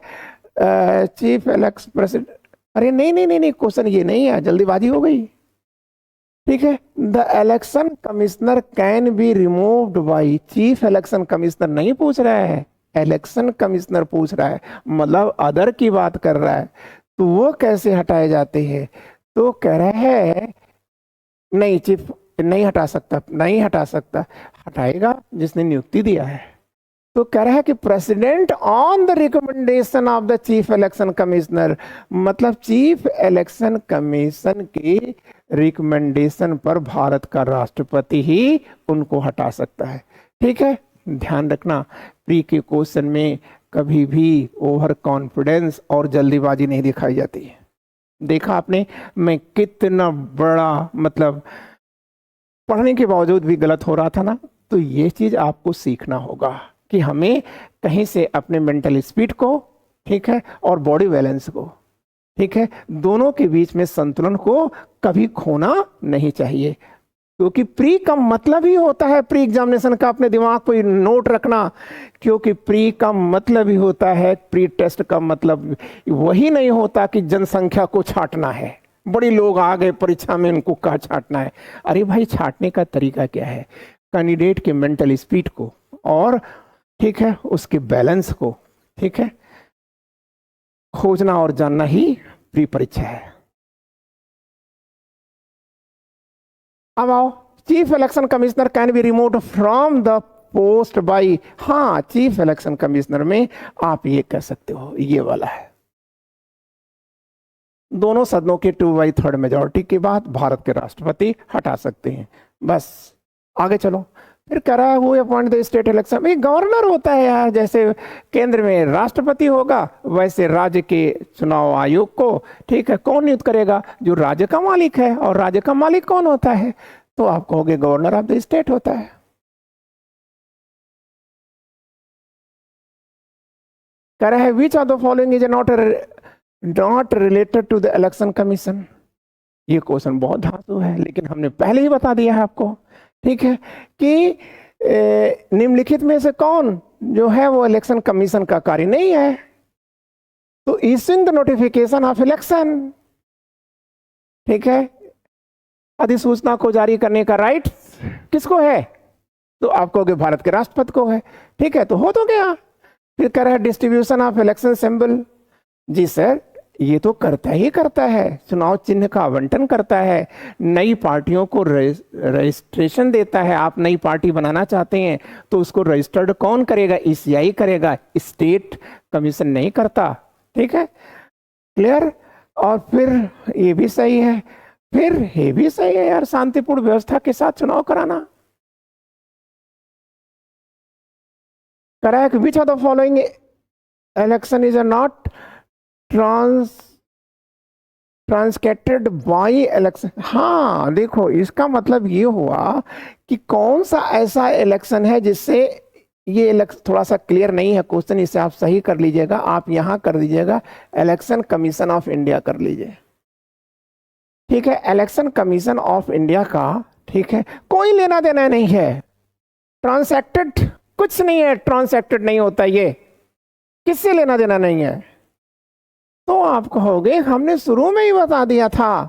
चीफ इलेक्शन प्रेसिडेंट, अरे नहीं नहीं नहीं नहीं, क्वेश्चन ये नहीं है, जल्दीबाजी हो गई, ठीक है। The election commissioner can be removed by, chief election commissioner नहीं पूछ रहा है, इलेक्शन कमिश्नर पूछ रहा है, मतलब अदर की बात कर रहा है, तो वो कैसे हटाए जाते हैं, तो कह रहा है नहीं, चीफ नहीं हटा सकता, नहीं हटा सकता, हटाएगा जिसने नियुक्ति दिया है। तो कह रहा है कि president on the recommendation of the chief election commissioner, मतलब चीफ इलेक्शन कमीशन की रिकमेंडेशन पर भारत का राष्ट्रपति ही उनको हटा सकता है, ठीक है। ध्यान रखना, प्री के क्वेश्चन में कभी भी ओवर कॉन्फिडेंस और जल्दीबाजी नहीं दिखाई जाती है। देखा आपने मैं कितना बड़ा, मतलब पढ़ने के बावजूद भी गलत हो रहा था ना, तो ये चीज आपको सीखना होगा कि हमें कहीं से अपने मेंटल स्पीड को, ठीक है, और बॉडी बैलेंस को, ठीक है, दोनों के बीच में संतुलन को कभी खोना नहीं चाहिए, क्योंकि प्री का मतलब ही होता है, प्री एग्जामिनेशन का अपने दिमाग को नोट रखना, क्योंकि प्री का मतलब ही होता है, प्री टेस्ट का मतलब वही नहीं होता कि जनसंख्या को छांटना है, बड़े लोग आ गए परीक्षा में, उनको कहा छांटना है, अरे भाई छांटने का तरीका क्या है, कैंडिडेट के मेंटल स्पीड को और, ठीक है, उसके बैलेंस को, ठीक है, खोजना और जानना ही प्री परीक्षा है। अब आओ, chief election commissioner can be removed from the post by, हाँ, चीफ इलेक्शन कमिश्नर में आप ये कह सकते हो, ये वाला है, दोनों सदनों के 2/3 मेजोरिटी के बाद भारत के राष्ट्रपति हटा सकते हैं, बस आगे चलो। फिर कह रहा है वो अपॉइंट द स्टेट इलेक्शन, ये गवर्नर होता है यार, जैसे केंद्र में राष्ट्रपति होगा वैसे राज्य के चुनाव आयोग को, ठीक है, कौन नियुक्त करेगा, जो राज्य का मालिक है, और राज्य का मालिक कौन होता है, तो आप कहोगे गवर्नर ऑफ द स्टेट होता है। कह रहा है which of the following is not related to the election commission, ये क्वेश्चन बहुत धांसू है, लेकिन हमने पहले ही बता दिया है आपको, ठीक है, कि निम्नलिखित में से कौन जो है वो इलेक्शन कमीशन का कार्य नहीं है, तो issuing the notification of election, ठीक है, अधिसूचना को जारी करने का राइट किसको है, तो आप कहोगे भारत के राष्ट्रपति को है, ठीक है, तो हो तो गया। फिर कह रहा है डिस्ट्रीब्यूशन ऑफ इलेक्शन सिंबल, जी सर ये तो करता ही करता है, चुनाव चिन्ह का आवंटन करता है, नई पार्टियों को रजिस्ट्रेशन देता है, आप नई पार्टी बनाना चाहते हैं तो उसको रजिस्टर्ड कौन करेगा, ईसीआई करेगा, स्टेट कमीशन नहीं करता, ठीक है, क्लियर। और फिर ये भी सही है, फिर ये भी सही है यार, शांतिपूर्ण व्यवस्था के साथ चुनाव कराना। Correct, which of the following election is not transacted by election, हाँ देखो इसका मतलब ये हुआ कि कौन सा ऐसा इलेक्शन है जिससे ये इलेक्शन, थोड़ा सा क्लियर नहीं है क्वेश्चन, इसे आप सही कर लीजिएगा, आप यहां कर दीजिएगा इलेक्शन कमीशन ऑफ इंडिया कर लीजिए, ठीक है, इलेक्शन कमीशन ऑफ इंडिया का, ठीक है, कोई लेना देना नहीं है, ट्रांसैक्टेड कुछ नहीं है, ट्रांसैक्टेड नहीं होता, ये किससे लेना देना नहीं है। तो आप कहोगे हमने शुरू में ही बता दिया था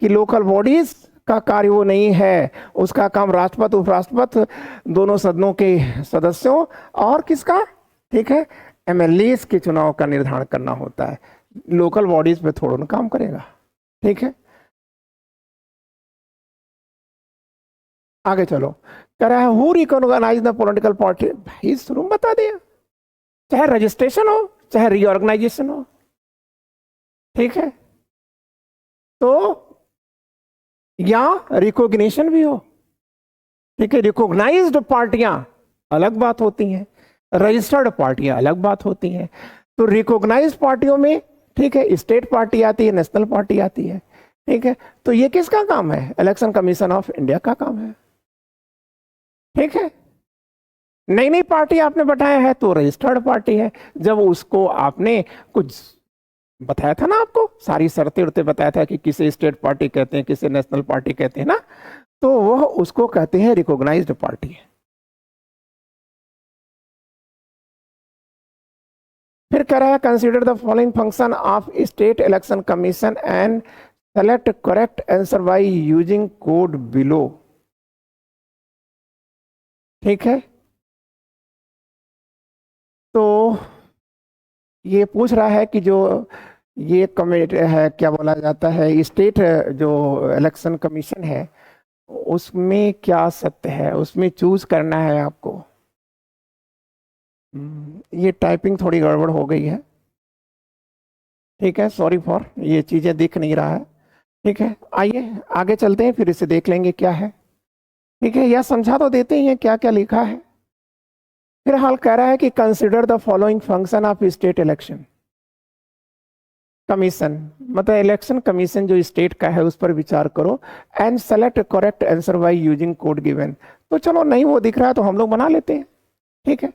कि लोकल बॉडीज का कार्य वो नहीं है, उसका काम राष्ट्रपति उपराष्ट्रपति दोनों सदनों के सदस्यों और किसका, ठीक है, एमएलए के चुनाव का निर्धारण करना होता है। लोकल बॉडीज पे थोड़ा ना काम करेगा, ठीक है। आगे चलो, कह रहा है who recognize the political party, भाई शुरू में बता दिया, चाहे रजिस्ट्रेशन हो चाहे रीऑर्गेनाइजेशन हो, ठीक है, तो या रिकॉग्निशन भी हो, ठीक है। रिकॉग्नाइज्ड पार्टियां अलग बात होती हैं, रजिस्टर्ड पार्टियां अलग बात होती हैं। तो रिकॉग्नाइज्ड पार्टियों में, ठीक है, स्टेट पार्टी आती है, नेशनल पार्टी आती है, ठीक है। तो ये किसका काम है, इलेक्शन कमीशन ऑफ इंडिया का काम है, ठीक है। नई नई पार्टी आपने बताया है तो रजिस्टर्ड पार्टी है। जब उसको आपने कुछ बताया था ना, आपको सारी शर्तें उर्तें बताया था कि किसे स्टेट पार्टी कहते हैं, किसे नेशनल पार्टी कहते हैं ना, तो वह उसको कहते हैं रिकॉग्नाइज्ड पार्टी। फिर कह रहा है consider the following function of state election commission and select correct answer by using code below, ठीक है। तो ये पूछ रहा है कि जो ये कमेटी है, क्या बोला जाता है, स्टेट जो इलेक्शन कमीशन है, उसमें क्या सत्य है, उसमें चूज करना है आपको। ये टाइपिंग थोड़ी गड़बड़ हो गई है, ठीक है, सॉरी फॉर, ये चीजें दिख नहीं रहा है, ठीक है। आइए आगे चलते हैं, फिर इसे देख लेंगे क्या है, ठीक है। यह समझा तो देते ही हैं क्या क्या लिखा है। फिर हाल कह रहा है कि consider the following function of state election commission, मतलब इलेक्शन कमीशन जो स्टेट का है उस पर विचार करो, and select correct answer by using code given. तो चलो नहीं वो दिख रहा है तो हम लोग बना लेते हैं, ठीक है।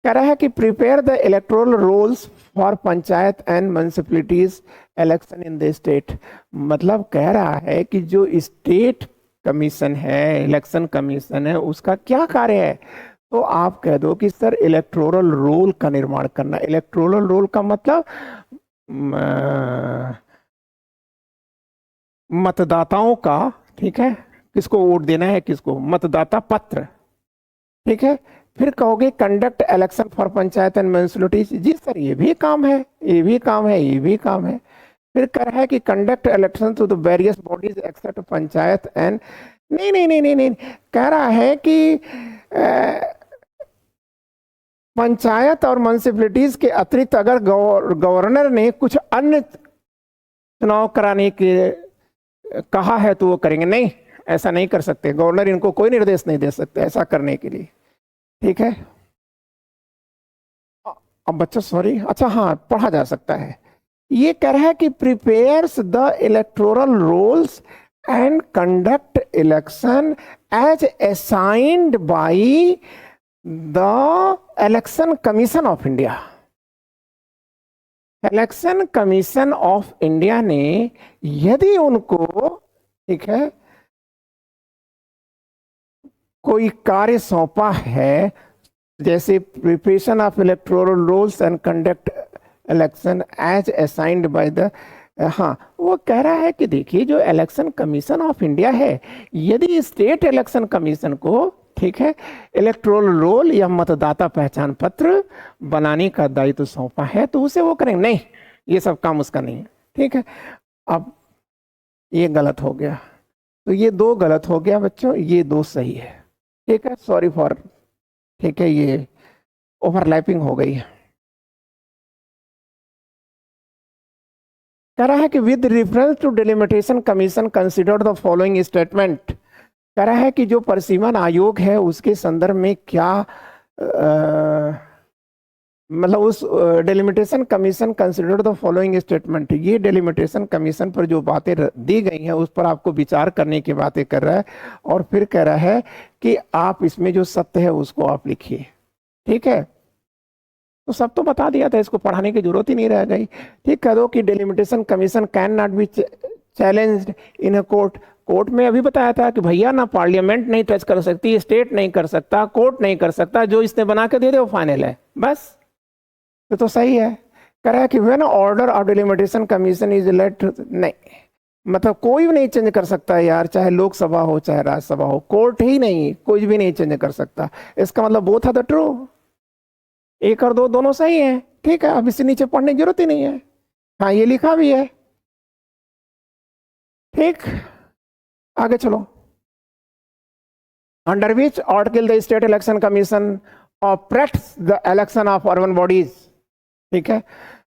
कह रहा है कि prepare the electoral rolls for panchayat and municipalities election in the state. मतलब कह रहा है कि जो स्टेट कमीशन है, इलेक्शन कमीशन है, उसका क्या कार्य है। तो आप कह दो कि सर इलेक्टोरल रोल का निर्माण करना। इलेक्टोरल रोल का मतलब मतदाताओं का, ठीक है, किसको वोट देना है, किसको, मतदाता पत्र, ठीक है। फिर कहोगे conduct election for panchayat and municipalities, जी सर ये भी काम है, ये भी काम है, ये भी काम है। फिर कह रहा है कि conduct election to the various bodies except panchayat and, नहीं नहीं नहीं नहीं नहीं, कह रहा है कि पंचायत और म्युनिसिपैलिटीज के अतिरिक्त अगर गवर्नर ने कुछ अन्य चुनाव कराने के कहा है तो वो करेंगे। नहीं, ऐसा नहीं कर सकते, गवर्नर इनको कोई निर्देश नहीं दे सकते ऐसा करने के लिए, ठीक है। अब बच्चा सॉरी, अच्छा हाँ पढ़ा जा सकता है। ये कह रहा है कि prepares the electoral rolls and conduct election as assigned by the election commission of India. Election commission of India ने यदि उनको, ठीक है, कोई कार्य सौंपा है, जैसे preparation of electoral rolls and conduct election as assigned by the, हाँ वो कह रहा है कि देखिए जो इलेक्शन कमीशन ऑफ इंडिया है, यदि स्टेट इलेक्शन कमीशन को, ठीक है, इलेक्टोरल रोल या मतदाता पहचान पत्र बनाने का दायित्व सौंपा है तो उसे वो करेंगे। नहीं, ये सब काम उसका नहीं है, ठीक है। अब ये गलत हो गया, तो ये दो गलत हो गया बच्चों, ये दो सही है, ठीक है, सॉरी फॉर, ठीक है, ये ओवरलैपिंग हो गई है। कह रहा है कि with reference to delimitation commission consider the following statement. कह रहा है कि जो परिसीमन आयोग है उसके संदर्भ में क्या मतलब उस delimitation commission consider the following statement, ये डिलिमिटेशन कमीशन पर जो बातें दी गई हैं उस पर आपको विचार करने की बातें कर रहा है। और फिर कह रहा है कि आप इसमें जो सत्य है उसको आप लिखिए, ठीक है। तो सब तो बता दिया था, इसको पढ़ाने की जरूरत ही नहीं रह गई, ठीक। कह दो कि delimitation commission can not be challenged in a court. Court में अभी बताया था कि भैया ना पार्लियामेंट नहीं टच कर सकती, स्टेट नहीं कर सकता, कोर्ट नहीं कर सकता, जो इसने बना के दे दे वो फाइनल है, बस। तो सही है। कह रहा है कि when order of delimitation commission is late, नहीं, मतलब कोई भी नहीं चेंज कर सकता है यार, चाहे लोकसभा हो चाहे राज्यसभा हो, कोर्ट ही नहीं, कोई भी नहीं चेंज कर सकता। इसका मतलब बोथ आर द ट्रू, एक और दो दोनों सही है। ठीक है, अब इससे नीचे पढ़ने की जरूरत ही नहीं है। हाँ ये लिखा भी है। ठीक, आगे चलो। Under which article the state election commission operates the election of urban bodies. ठीक है,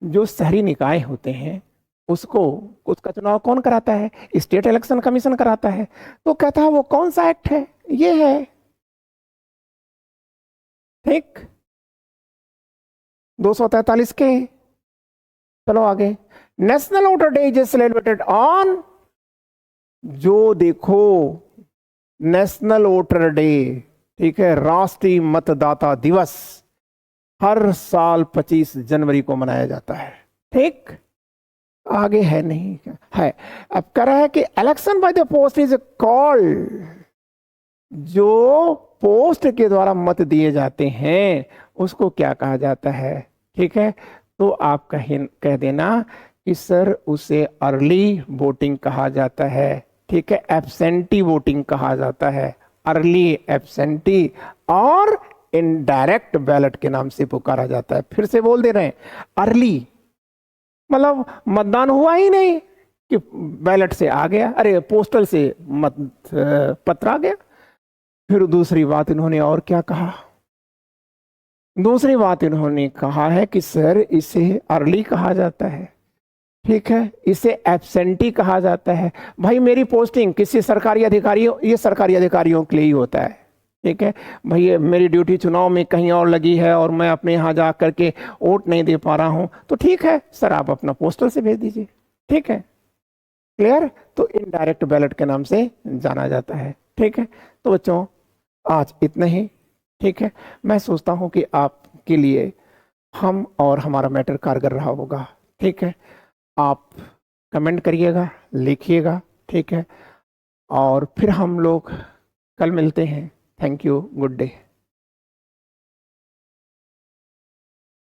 जो शहरी निकाय होते हैं उसको, उसका चुनाव कौन कराता है? स्टेट इलेक्शन कमीशन कराता है। तो कहता है वो कौन सा एक्ट है? ये है। ठीक, 243 के। चलो आगे। National voter day is celebrated on, जो देखो नेशनल वोटर डे, ठीक है, राष्ट्रीय मतदाता दिवस हर साल 25 जनवरी को मनाया जाता है। ठीक, आगे है नहीं है। अब कह रहा है कि election by the post is called, जो पोस्ट के द्वारा मत दिए जाते हैं उसको क्या कहा जाता है? ठीक है, तो आप कह देना कि सर उसे अर्ली वोटिंग कहा जाता है। ठीक है, एब्सेंटी वोटिंग कहा जाता है, अर्ली एब्सेंटी, और इनडायरेक्ट बैलेट के नाम से पुकारा जाता है। फिर से बोल दे रहे हैं, अर्ली मतलब मतदान हुआ ही नहीं कि बैलेट से आ गया, अरे पोस्टल से मत पत्र आ गया। फिर दूसरी बात इन्होंने और क्या कहा? दूसरी बात इन्होंने कहा है कि सर इसे अर्ली कहा जाता है, ठीक है, इसे एब्सेंटी कहा जाता है। भाई मेरी पोस्टिंग किसी सरकारी अधिकारियों, ये सरकारी अधिकारियों के लिए ही होता है। ठीक है भाई, मेरी ड्यूटी चुनाव में कहीं और लगी है और मैं अपने यहाँ जा करके वोट नहीं दे पा रहा हूँ, तो ठीक है सर आप अपना पोस्टल से भेज दीजिए। ठीक है, क्लियर? तो इनडायरेक्ट बैलेट के नाम से जाना जाता है। ठीक है, तो बच्चों आज इतना ही। ठीक है, मैं सोचता हूँ कि आपके लिए हम और हमारा मैटर कारगर रहा होगा। ठीक है, आप कमेंट करिएगा, लिखिएगा। ठीक है, और फिर हम लोग कल मिलते हैं। Thank you, good day.